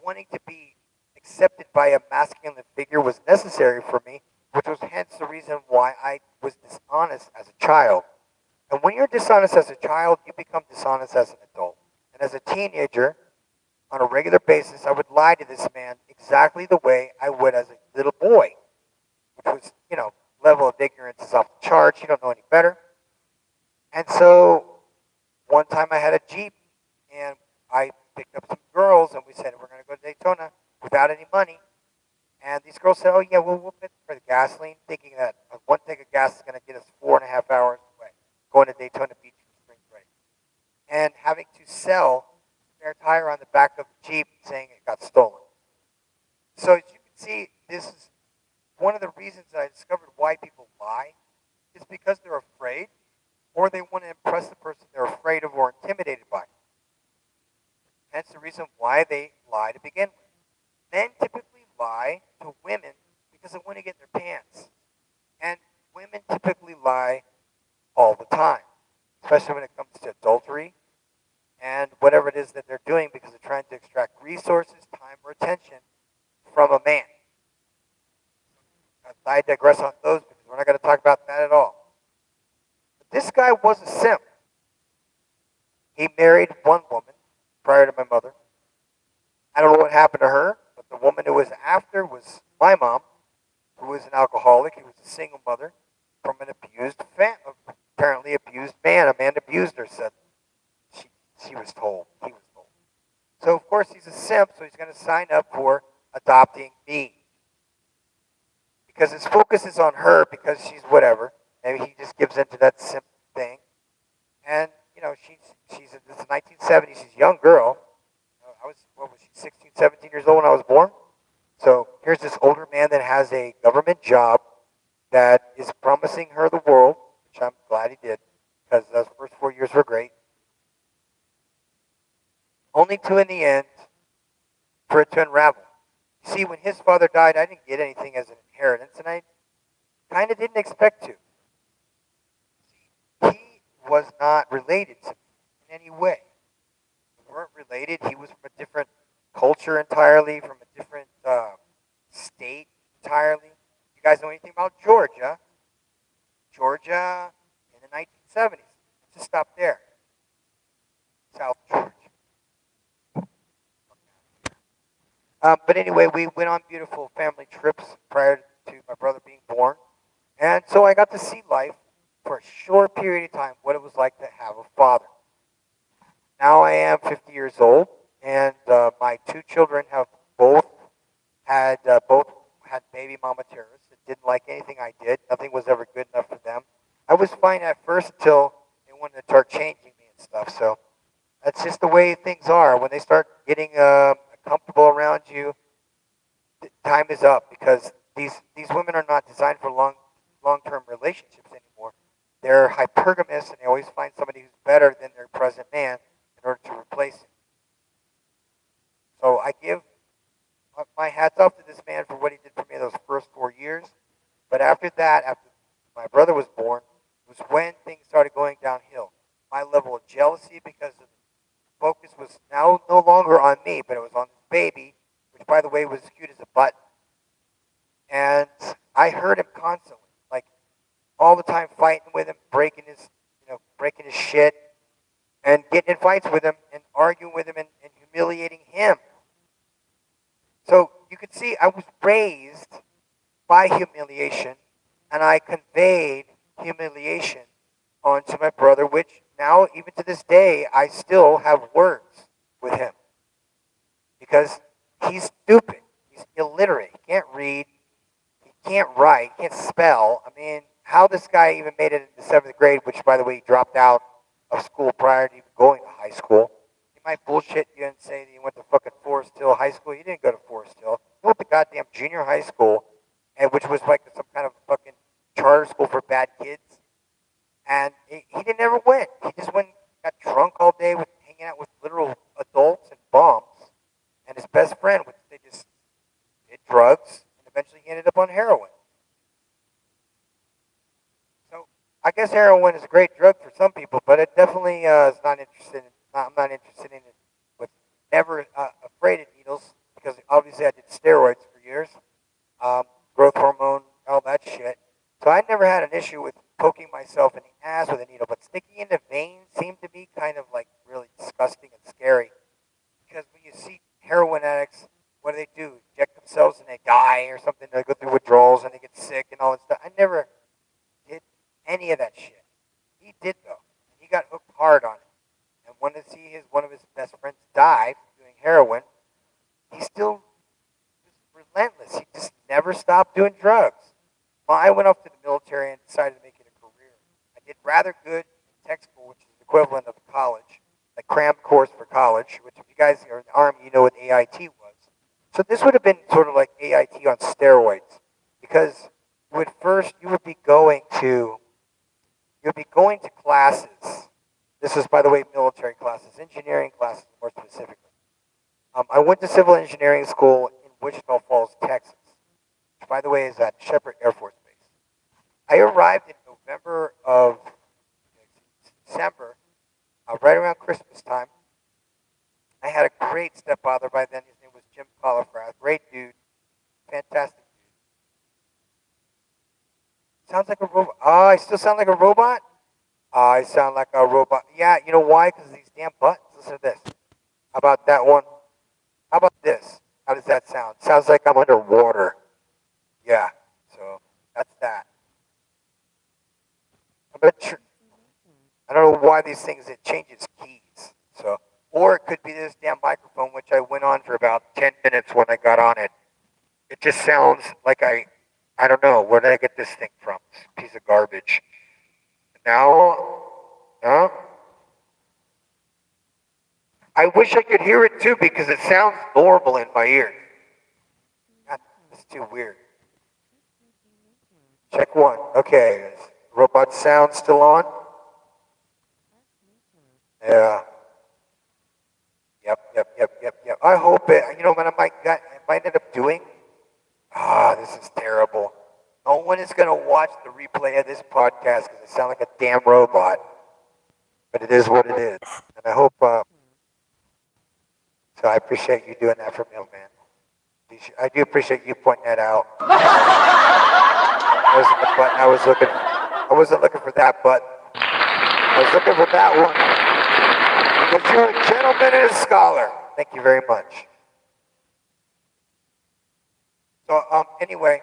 wanting to be accepted by a masculine figure was necessary for me, which was hence the reason why I was dishonest as a child. And when you're dishonest as a child, you become dishonest as an adult. And as a teenager, on a regular basis, I would lie to this man exactly the way I would as a little boy, which was, level of ignorance is off the charts. You don't know any better. And so one time I had a Jeep, and I picked up some girls, and we said, we're going to go to Daytona without any money. And these girls said, oh, yeah, we'll pay for the gasoline, thinking that one tank of gas is going to get us 4.5 hours away, going to Daytona Beach for spring break. And having to sell a spare tire on the back of the Jeep saying it got stolen. So as you can see, this is one of the reasons that I discovered why people lie is because they're afraid, or they want to impress the person they're afraid of or intimidated by. That's the reason why they lie to begin with. Men typically lie to women because they want to get their pants. And women typically lie all the time, especially when it comes to adultery and whatever it is that they're doing because they're trying to extract resources, time, or attention from a man. I digress on those because we're not going to talk about that at all. But this guy was a simp. He married one woman prior to my mother. I don't know what happened to her, but the woman who was after was my mom, who was an alcoholic. He was a single mother from an apparently abused man. A man abused her, said she was told. He was told. So, of course, he's a simp, so he's going to sign up for adopting me. Because his focus is on her because she's whatever. Maybe he just gives into that simp thing. And, she's in the 1970s. She's a young girl. What was she, 16, 17 years old when I was born? So here's this older man that has a government job that is promising her the world, which I'm glad he did, because those first 4 years were great. Only to, in the end, for it to unravel. You see, when his father died, I didn't get anything as an inheritance, and I kind of didn't expect to. He was not related to me in any way. We weren't related. He was from a different culture entirely, from a different state entirely. You guys know anything about Georgia? Georgia in the 1970s. Let's just stop there. South Georgia. But anyway, we went on beautiful family trips prior to my brother being born. And so I got to see life for a short period of time, what it was like to have a father. Now I am 50 years old, and my two children have both had baby mama terrorists that didn't like anything I did. Nothing was ever good enough for them. I was fine at first until they wanted to start changing me and stuff. So that's just the way things are. When they start getting comfortable around you, time is up because these women are not designed for long-term relationships anymore. They're hypergamous, and they always find somebody who's better than their present man in order to replace him. So I give my hats off to this man for what he did for me those first 4 years. But after that, after my brother was born, was when things started going downhill. My level of jealousy, because the focus was now no longer on me, but it was on this baby, which, by the way, was as cute as a button. And I heard him constantly, like all the time, fighting with him, breaking his shit, and getting in fights with him, and arguing with him, and humiliating him. So you can see I was raised by humiliation, and I conveyed humiliation onto my brother, which now, even to this day, I still have words with him because he's stupid. He's illiterate. He can't read. He can't write. He can't spell. I mean, how this guy even made it into seventh grade, which, by the way, he dropped out of school prior to even going to high school. He might bullshit you and say that he went to fucking Forest Hill High School. He didn't go to Forest Hill. He went to goddamn junior high school, and which was like some kind of fucking charter school for bad kids. And he didn't ever win. He just went, got drunk all day with hanging out with literal adults and bums. And his best friend, which they just did drugs, and eventually he ended up on heroin. So I guess heroin is a great drug for some people, but it definitely is not interested. I'm not interested in it. With never afraid of needles because obviously I did steroids for years, growth hormone, all that shit. So I never had an issue with poking myself in the ass with a needle, but sticking in the vein seemed to be kind of like really disgusting and scary. Because when you see heroin addicts, what do? Inject themselves and they die or something. They go through withdrawals and they get sick and all that stuff. I never did any of that shit. He did though. He got hooked hard on it. And when to see one of his best friends die from doing heroin, he still was relentless. He just never stopped doing drugs. Well, I went off to the military and decided to make it a career. I did rather good in tech school, which is the equivalent of college, a cram course for college, which if you guys are in the Army, you know what AIT was. So this would have been sort of like AIT on steroids, because you would be going to classes. This is, by the way, military classes, engineering classes more specifically. I went to civil engineering school in Wichita Falls, Texas, which, by the way, is at Shepherd Air Force Base. I arrived in December, right around Christmas time. I had a great stepfather by then. His name was Jim Colifrath. Great dude. Fantastic dude. Sounds like a robot. Oh, I still sound like a robot? I sound like a robot. Yeah, you know why? Because of these damn buttons. Listen to this. How about that one? How about this? How does that sound? Sounds like I'm underwater. Yeah, so that's that. I don't know why these things, it changes keys. So, or it could be this damn microphone, which I went on for about 10 minutes when I got on it. It just sounds like I don't know, where did I get this thing from? This piece of garbage. Now, huh? I wish I could hear it too because it sounds normal in my ears. God, it's too weird. Check one. Okay, is robot sound still on? Yeah. Yep. I hope it. You know what I might end up doing? This is terrible. No one is going to watch the replay of this podcast because I sound like a damn robot. But it is what it is. And I hope, so I appreciate you doing that for me, man. I do appreciate you pointing that out. That wasn't the button I was looking for. I wasn't looking for that button. I was looking for that one. Because you're a gentleman and a scholar. Thank you very much. So anyway,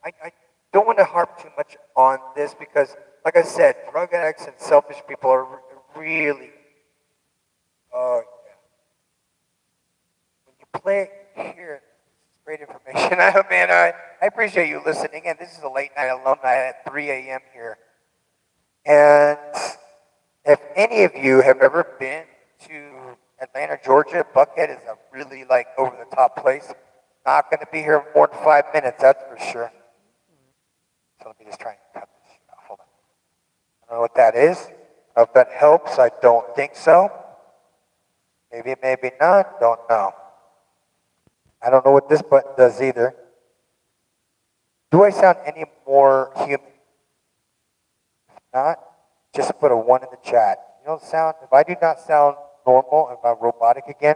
I don't want to harp too much on this because, like I said, drug addicts and selfish people are really, yeah. When you play here, it's great information. I appreciate you listening. And this is a late night alumni at 3 a.m. here. And if any of you have ever been to Atlanta, Georgia, Buckhead is a really like over the top place. Not going to be here more than 5 minutes, that's for sure. So let me just try and cut this shit off. Hold on. I don't know what that is. I don't know if that helps. I don't think so. Maybe, maybe not. Don't know. I don't know what this button does either. Do I sound any more human? If not, just put a 1 in the chat. You don't sound, if I do not sound normal, if I'm robotic again,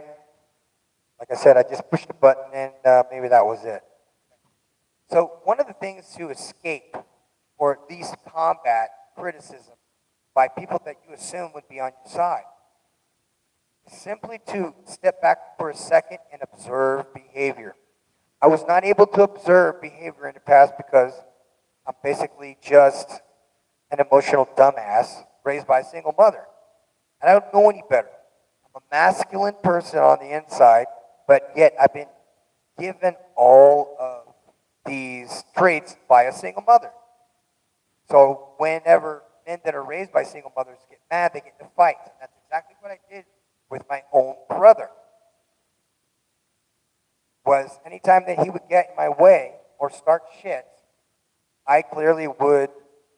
like I said, I just pushed the button and maybe that was it. So one of the things to escape, or at least combat criticism by people that you assume would be on your side, is simply to step back for a second and observe behavior. I was not able to observe behavior in the past because I'm basically just an emotional dumbass raised by a single mother. And I don't know any better. I'm I'm a masculine person on the inside, but yet I've been given all of these traits by a single mother. So whenever men that are raised by single mothers get mad, they get into fights. And that's exactly what I did with my own brother. Was anytime that he would get in my way or start shit, I clearly would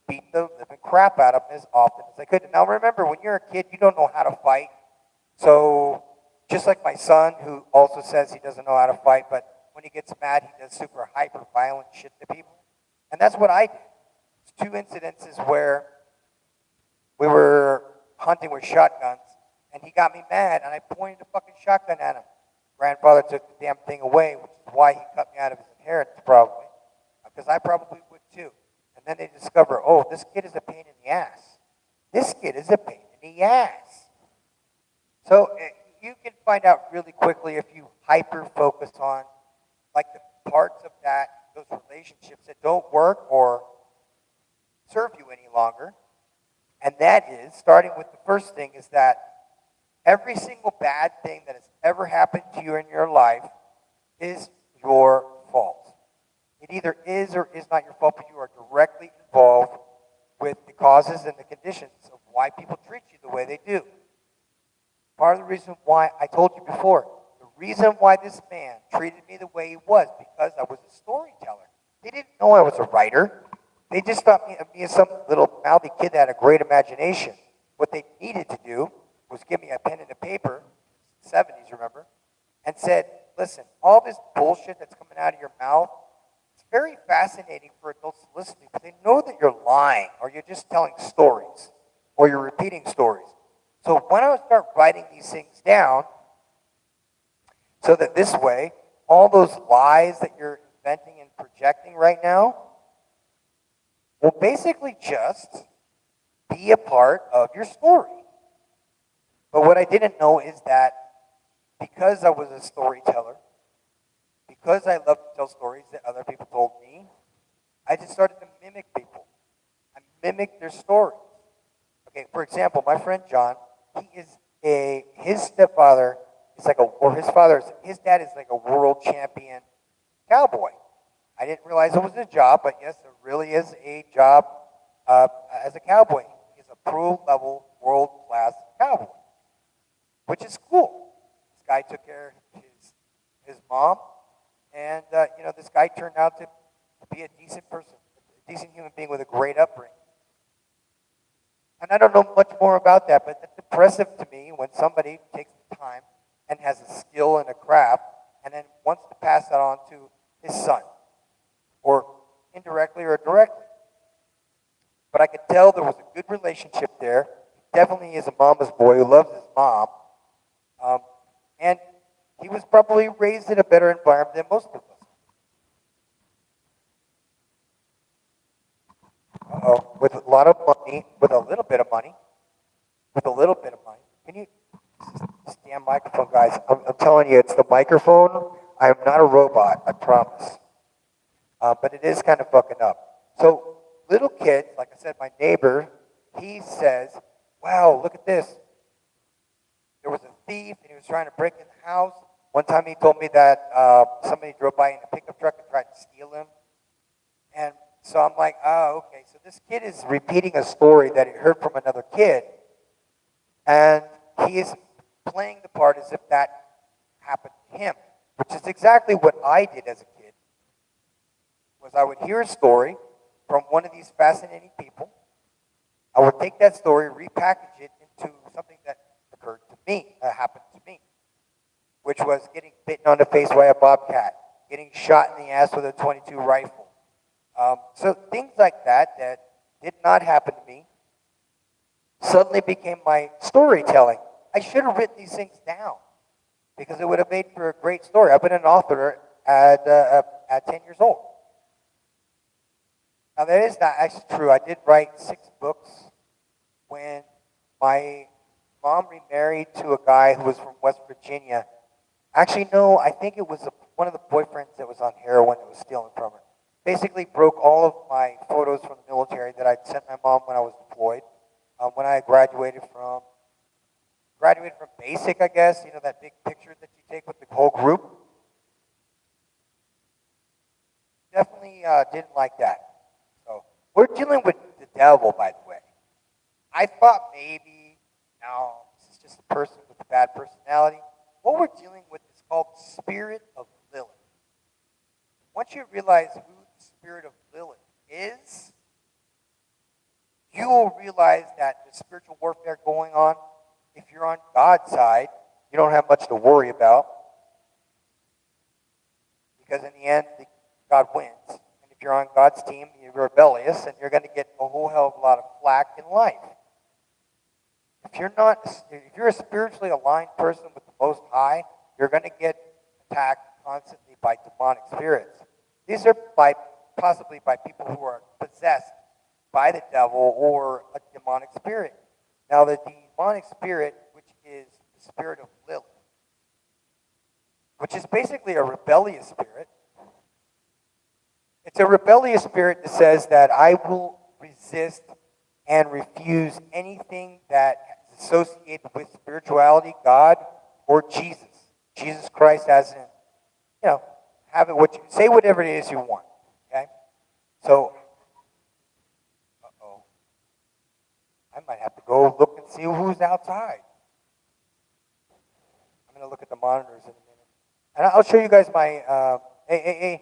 beat the living crap out of him as often as I could. Now remember, when you're a kid, you don't know how to fight. So just like my son, who also says he doesn't know how to fight, but when he gets mad, he does super hyper violent shit to people. And that's what I did. It's 2 incidences where we were hunting with shotguns, and he got me mad, and I pointed a fucking shotgun at him. Grandfather took the damn thing away, which is why he cut me out of his inheritance, probably, because I probably would too. And then they discover, oh, this kid is a pain in the ass. This kid is a pain in the ass. So you can find out really quickly if you hyper focus on like the parts of those relationships that don't work or serve you any longer. And that is, starting with the first thing, is that every single bad thing that has ever happened to you in your life is your fault. It either is or is not your fault, but you are directly involved with the causes and the conditions of why people treat you the way they do. Part of the reason why I told you before, the reason why this man treated me the way he was, because I was a storyteller. They didn't know I was a writer. They just thought me as some little mouthy kid that had a great imagination. What they needed to do was give me a pen and a paper, 70s, remember, and said, listen, all this bullshit that's coming out of your mouth, it's very fascinating for adults to listen to, but they know that you're lying, or you're just telling stories, or you're repeating stories. So why don't I start writing these things down so that this way, all those lies that you're inventing and projecting right now will basically just be a part of your story. But what I didn't know is that because I was a storyteller, because I loved to tell stories that other people told me, I just started to mimic people. I mimicked their stories. Okay, for example, my friend John, his stepfather is like his dad is like a world champion cowboy. I didn't realize it was a job, but yes, there really is a job as a cowboy. He's a pro-level, world-class cowboy, which is cool. This guy took care of his mom, and this guy turned out to be a decent person, a decent human being with a great upbringing. And I don't know much more about that, but it's impressive to me when somebody takes the time and has a skill and a craft and then wants to pass that on to his son, or indirectly or directly. But I could tell there was a good relationship there. He definitely is a mama's boy who loves his mom. And he was probably raised in a better environment than most of us. With a lot of money, with a little bit of money. Can you, this damn microphone, guys, I'm telling you, it's the microphone. I'm not a robot, I promise. But it is kind of fucking up. So little kids, like I said, my neighbor, he says, wow, look at this. There was a thief and he was trying to break in the house. One time he told me that somebody drove by in a pickup truck and tried to steal him. And so I'm like, oh, okay. So this kid is repeating a story that he heard from another kid. And he is playing the part as if that happened to him, which is exactly what I did as a kid. Was I would hear a story from one of these fascinating people. I would take that story, repackage it into something that occurred to me, happened to me, which was getting bitten on the face by a bobcat, getting shot in the ass with a .22 rifle. So things like that did not happen to me suddenly became my storytelling. I should have written these things down because it would have made for a great story. I've been an author at 10 years old. Now, that is not actually true. I did write 6 books when my mom remarried to a guy who was from West Virginia. Actually, no, I think it was one of the boyfriends that was on heroin that was stealing from her. Basically broke all of my photos from the military that I'd sent my mom when I was deployed, when I graduated from graduated from basic, I guess, that big picture that you take with the whole group. Definitely didn't like that. So we're dealing with the devil, by the way. I thought maybe, no, this is just a person with a bad personality. What we're dealing with is called the spirit of Lilith. Once you realize who the spirit of Lilith is, you will realize that the spiritual warfare going on, if you're on God's side, you don't have much to worry about. Because in the end, God wins. And if you're on God's team, you're rebellious, and you're going to get a whole hell of a lot of flack in life. If you're a spiritually aligned person with the Most High, you're going to get attacked constantly by demonic spirits. These are possibly by people who are possessed by the devil or a demonic spirit. Now, the demonic spirit, which is the spirit of Lilith, which is basically a rebellious spirit. It's a rebellious spirit that says that I will resist and refuse anything that is associated with spirituality, God, or Jesus. Jesus Christ as in, have it say whatever it is you want. Okay? So, I might have to go look and see who's outside. I'm going to look at the monitors in a minute. And I'll show you guys my, hey.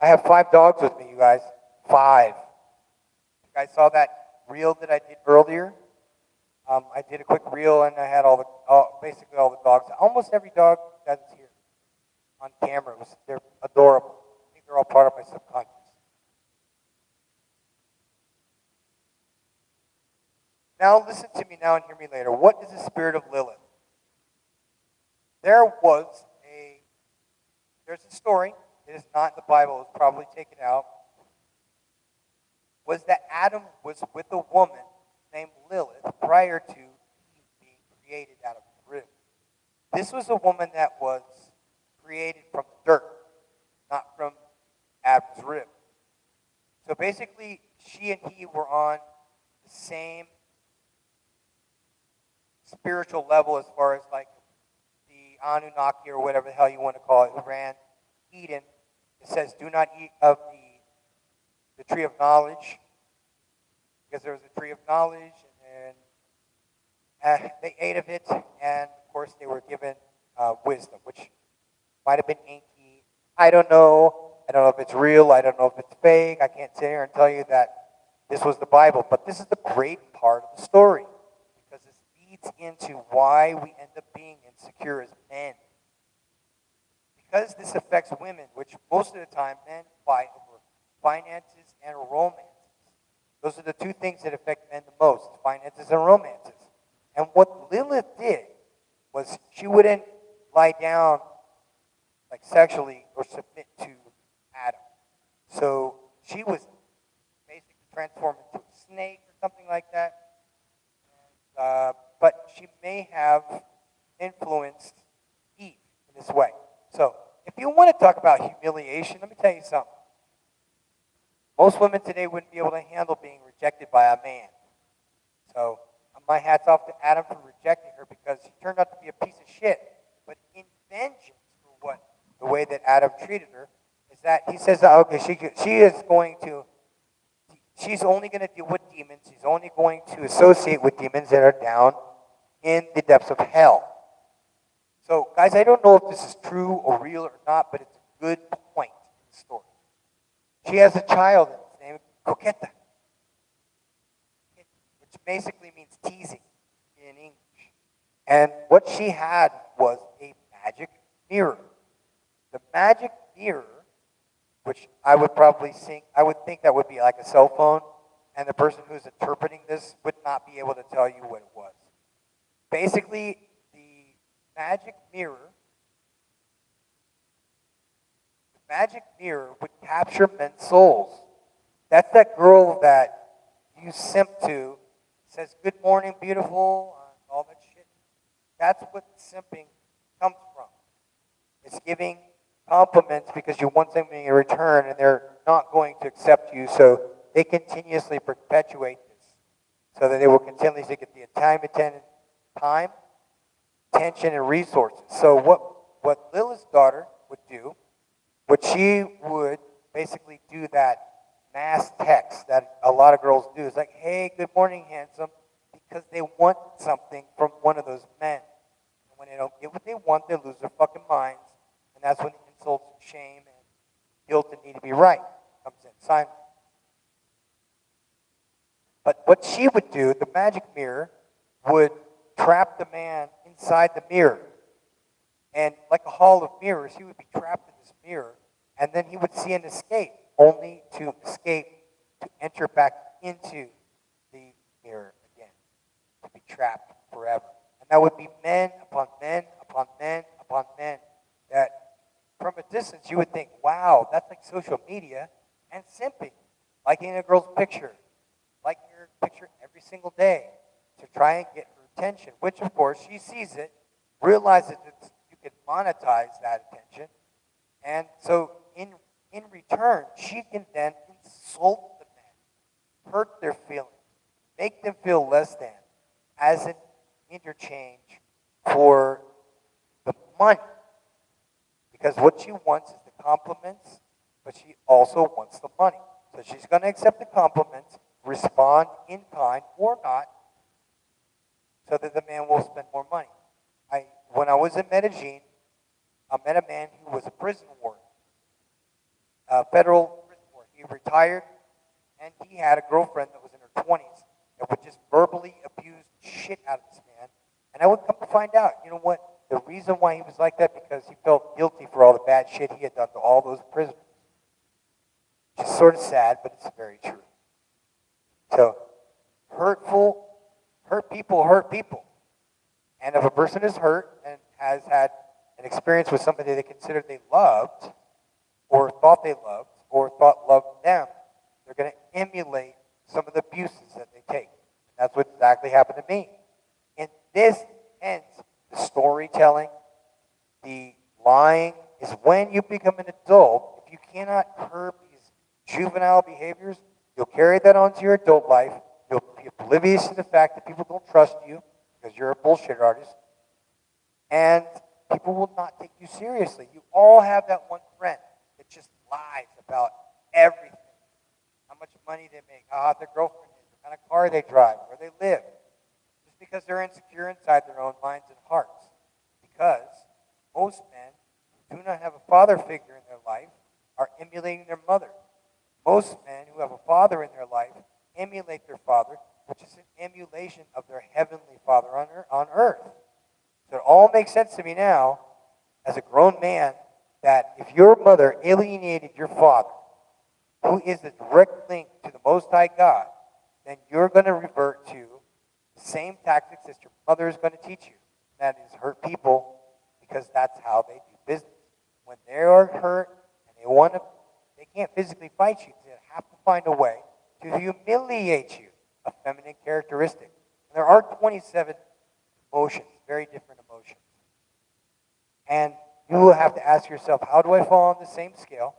I have 5 dogs with me, you guys. 5. You guys saw that reel that I did earlier? I did a quick reel and I had basically all the dogs. Almost every dog that's here on camera. They're adorable. I think they're all part of my subconscious. Now listen to me now and hear me later. What is the spirit of Lilith? There's a story. It is not in the Bible. It was probably taken out. Was that Adam was with a woman named Lilith prior to Eve being created out of the rib. This was a woman that was created from dirt, not from Adam's rib. So basically, she and he were on the same spiritual level as far as like the Anunnaki or whatever the hell you want to call it, who ran Eden. It says, do not eat of the tree of knowledge, because there was a tree of knowledge, and they ate of it, and of course they were given wisdom, which might have been inky. I don't know. I don't know if it's real. I don't know if it's fake. I can't sit here and tell you that this was the Bible, but this is the great part of the story, because this leads into why we end up being insecure as men. Because this affects women, which most of the time men fight over finances and romances. Those are the 2 things that affect men the most, finances and romances. And what Lilith did was she wouldn't lie down like sexually or submit to Adam. So she was basically transformed into a snake or something like that. But she may have influenced Eve in this way. So, if you want to talk about humiliation, let me tell you something. Most women today wouldn't be able to handle being rejected by a man. So, my hat's off to Adam for rejecting her, because he turned out to be a piece of shit. But in vengeance for the way that Adam treated her, is that he says, okay, she's only going to deal with demons. She's only going to associate with demons that are down in the depths of hell. So, guys, I don't know if this is true or real or not, but it's a good point in the story. She has a child, and his name is Coqueta, which basically means teasing in English. And what she had was a magic mirror. The magic mirror, which I would think that would be like a cell phone, and the person who's interpreting this would not be able to tell you what it was. Basically, magic mirror would capture men's souls. That's that girl that you simp to, says good morning, beautiful, all that shit. That's what simping comes from. It's giving compliments because you want something in return, and they're not going to accept you, so they continuously perpetuate this. so that they will continuously get the time, attention, and resources. So what Lilith's daughter would do, what she would basically do that mass text that a lot of girls do is like, hey, good morning, handsome, because they want something from one of those men. And when they don't get what they want, they lose their fucking minds. And that's when the insults and shame and guilt and need to be right comes in. Simon. But what she would do, the magic mirror, would trap the man inside the mirror. And like a hall of mirrors, he would be trapped in this mirror, and then he would see an escape, only to escape to enter back into the mirror again, to be trapped forever. And that would be men upon men upon men upon men that from a distance you would think, wow, that's like social media and simping, liking a girl's picture, liking her picture every single day to try and get her attention, which of course she sees it, realizes that you can monetize that attention, and so in return, she can then insult the men, hurt their feelings, make them feel less than, as an interchange for the money. Because what she wants is the compliments, but she also wants the money. So she's going to accept the compliments, respond in kind or not, so that the man will spend more money. When I was in Medellin, I met a man who was a prison warden, a federal prison warden. He retired, and he had a girlfriend that was in her 20s that would just verbally abuse shit out of this man. And I would come to find out, you know what, the reason why he was like that, because he felt guilty for all the bad shit he had done to all those prisoners. Which is sort of sad, but it's very true. So, hurt people hurt people. And if a person is hurt and has had an experience with somebody they considered they loved, or thought they loved, or thought loved them, they're going to emulate some of the abuses that they take. And that's what exactly happened to me. And this ends the storytelling, the lying, is when you become an adult. If you cannot curb these juvenile behaviors, you'll carry that onto your adult life. You'll be oblivious to the fact that people don't trust you because you're a bullshit artist. And people will not take you seriously. You all have that one friend that just lies about everything. How much money they make, how hot their girlfriend is, what kind of car they drive, where they live. Just because they're insecure inside their own minds and hearts. Because most men who do not have a father figure in their life are emulating their mother. Most men who have a father in their life emulate their father, which is an emulation of their heavenly father on earth. So it all makes sense to me now, as a grown man, that if your mother alienated your father, who is the direct link to the Most High God, then you're going to revert to the same tactics that your mother is going to teach you. That is, hurt people, because that's how they do business. When they are hurt and they can't physically fight you, they have to find a way to humiliate you, a feminine characteristic. And there are 27 emotions, very different emotions. And you will have to ask yourself, how do I fall on the same scale?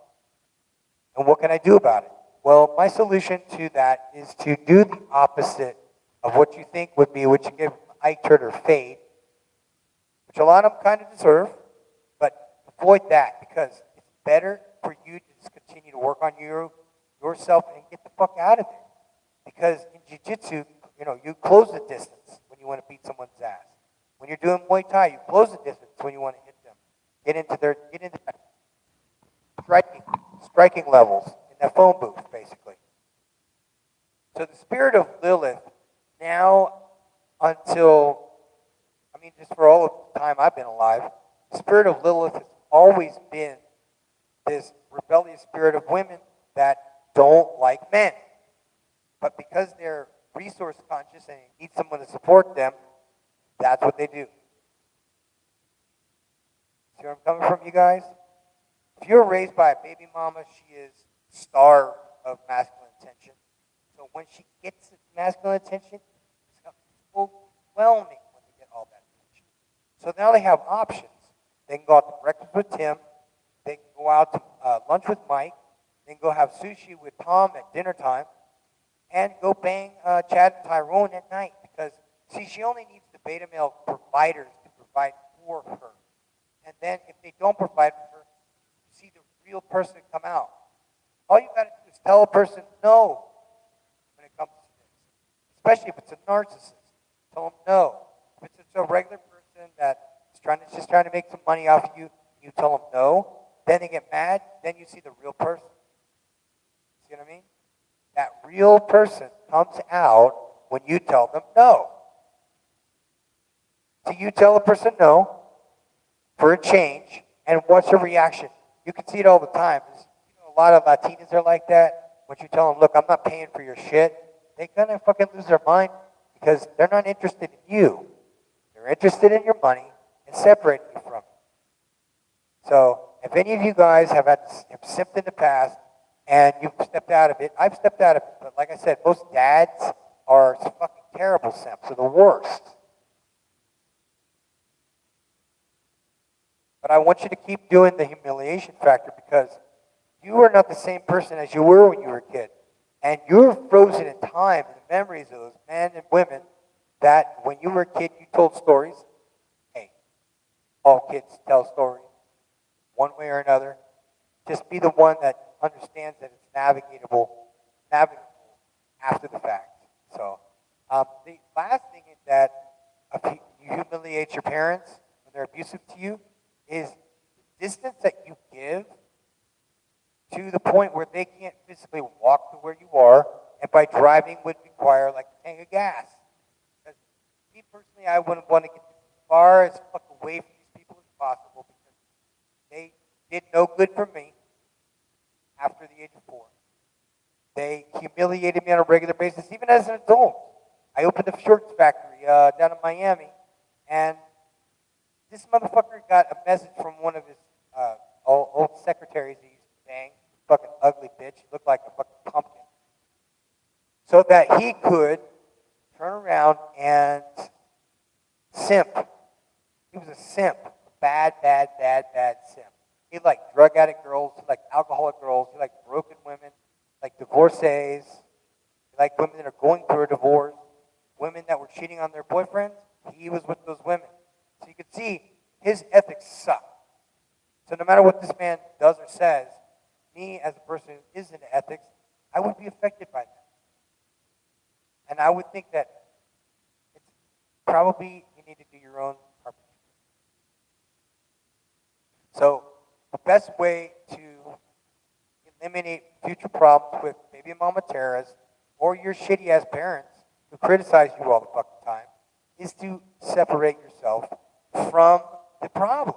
And what can I do about it? Well, my solution to that is to do the opposite of what you think would be what you give Ike Turner fade, which a lot of them kind of deserve, but avoid that, because it's better for you to just continue to work on yourself and get the fuck out of it. Because in Jiu-Jitsu, you close the distance when you want to beat someone's ass. When you're doing Muay Thai, you close the distance when you want to hit them. Get into striking levels in that phone booth, basically. So the spirit of Lilith, now until, just for all of the time I've been alive, the spirit of Lilith has always been this rebellious spirit of women that don't like men. But because they're resource conscious and need someone to support them, that's what they do. See where I'm coming from, you guys? If you're raised by a baby mama, she is starved of masculine attention. So when she gets masculine attention, it's overwhelming when they get all that attention. So now they have options. They can go out to breakfast with Tim. They can go out to lunch with Mike. They can go have sushi with Tom at dinner time. and go bang Chad and Tyrone at night because, see, she only needs the beta male providers to provide for her. And then if they don't provide for her, you see the real person come out. All you got to do is tell a person no when it comes to this, especially if it's a narcissist. Tell them no. If it's just a regular person that's just trying to make some money off of you, you tell them no. Then they get mad. Then you see the real person. See what I mean? That real person comes out when you tell them no. So you tell a person no for a change, and what's your reaction? You can see it all the time. A lot of Latinas are like that. When you tell them, look, I'm not paying for your shit, they kind of fucking lose their mind because they're not interested in you. They're interested in your money and separating you from it. So if any of you guys have simped in the past and you've stepped out of it, I've stepped out of it. But like I said, most dads are fucking terrible simps. They're the worst. But I want you to keep doing the humiliation factor because you are not the same person as you were when you were a kid. And you're frozen in time in the memories of those men and women that when you were a kid, you told stories. Hey, all kids tell stories one way or another. Just be the one that understands that it's navigable after the fact. So the last thing is that if you humiliate your parents when they're abusive to you is the distance that you give to the point where they can't physically walk to where you are, and by driving would require like a tank of gas. Because me personally, I wouldn't want to get as far as fuck away from these people as possible because they did no good for me after the age of 4. They humiliated me on a regular basis, even as an adult. I opened a shorts factory down in Miami, and this motherfucker got a message from one of his old secretaries he used to bang. Fucking ugly bitch. He looked like a fucking pumpkin. So that he could turn around and simp. He was a simp. Bad simp. He liked drug addict girls. He liked alcoholic girls. He liked broken women. Like divorcees. He liked women that are going through a divorce. Women that were cheating on their boyfriends. He was with those women. So you can see his ethics suck. So no matter what this man does or says, me as a person who is into ethics, I would be affected by that. And I would think that it's probably you need to do your own carpentry. So the best way to eliminate future problems with baby mama terrorists or your shitty ass parents who criticize you all the fucking time is to separate yourself from the problem.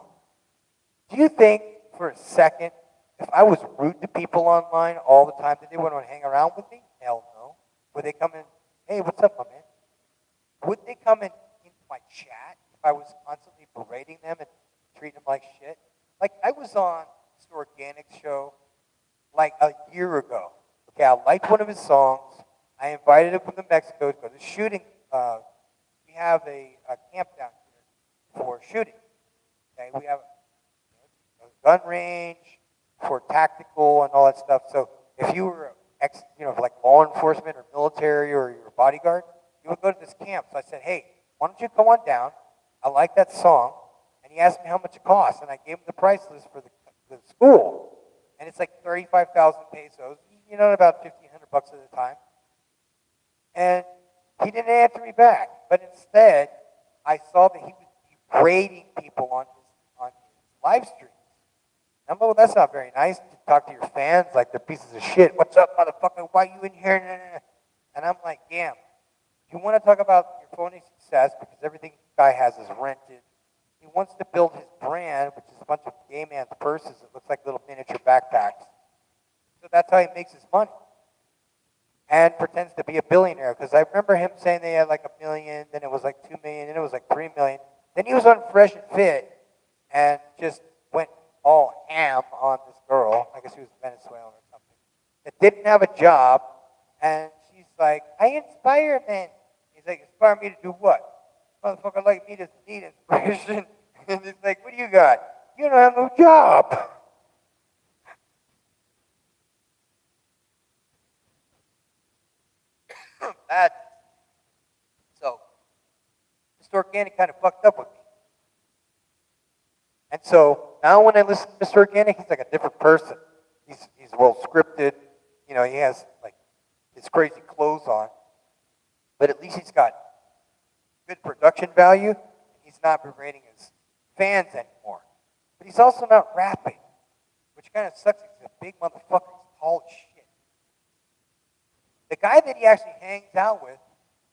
Do you think for a second if I was rude to people online all the time, did they want to hang around with me? Hell no. Would they come in, hey, what's up, my man? Would they come into my chat if I was constantly berating them and treating them like shit? Like, I was on this organic show like a year ago. Okay, I liked one of his songs. I invited him from Mexico to go to shooting. We have a camp down here for shooting. Okay, we have a gun range, for tactical and all that stuff. So if you were like law enforcement or military or you're a bodyguard, you would go to this camp. So I said, hey, why don't you come on down? I like that song. And he asked me how much it costs, and I gave him the price list for the school. And it's like 35,000 pesos, about $1,500 at a time. And he didn't answer me back. But instead, I saw that he was degrading people on his live stream. And well, that's not very nice to talk to your fans like they're pieces of shit. What's up, motherfucker? Why you in here? And I'm like, damn. You want to talk about your phony success because everything this guy has is rented. He wants to build his brand, which is a bunch of gay man's purses that looks like little miniature backpacks. So that's how he makes his money. And pretends to be a billionaire. Because I remember him saying they had like $1 million, then it was like $2 million, then it was like $3 million. Then he was on Fresh and Fit and just went all ham on this girl, I guess she was Venezuelan or something, that didn't have a job, and she's like, I inspire men. He's like, inspire me to do what? Motherfucker like me doesn't need inspiration. And he's like, what do you got? You don't have no job. madness. So, Mr. Organic kind of fucked up with me. And so now when I listen to Mr. Organic, he's like a different person. He's well scripted. You know, he has like his crazy clothes on, but at least he's got good production value. He's not berating his fans anymore. But he's also not rapping, which kind of sucks. He's a big motherfucker. He's tall as shit. The guy that he actually hangs out with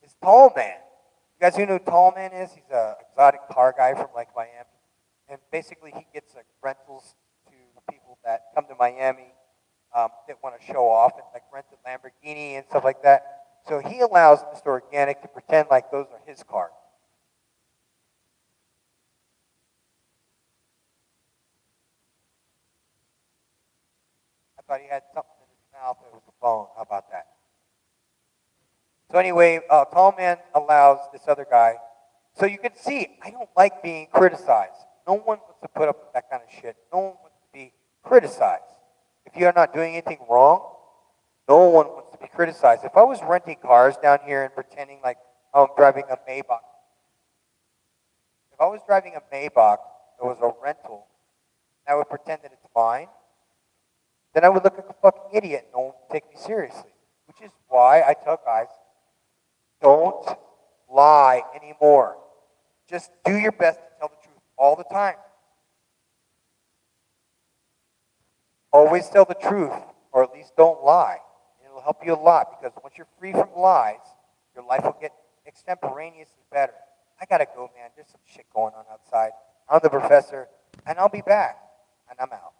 is Tall Man. You guys who know who Tall Man is? He's an exotic car guy from like Miami. And basically he gets like rentals to people that come to Miami that want to show off and like rent a Lamborghini and stuff like that. So he allows Mr. Organic to pretend like those are his cars. I thought he had something in his mouth. It was a phone. How about that? So anyway, Tall Man allows this other guy. So you can see, I don't like being criticized. No one wants to put up with that kind of shit. No one wants to be criticized. If you are not doing anything wrong, no one wants to be criticized. If I was renting cars down here and pretending like I'm driving a Maybach, if I was driving a Maybach that was a rental, and I would pretend that it's mine, then I would look like a fucking idiot and no one would take me seriously. Which is why I tell guys, don't lie anymore. Just do your best to tell the truth all the time. Always tell the truth, or at least don't lie. And it'll help you a lot, because once you're free from lies, your life will get extemporaneously better. I gotta go, man. There's some shit going on outside. I'm the professor, and I'll be back, and I'm out.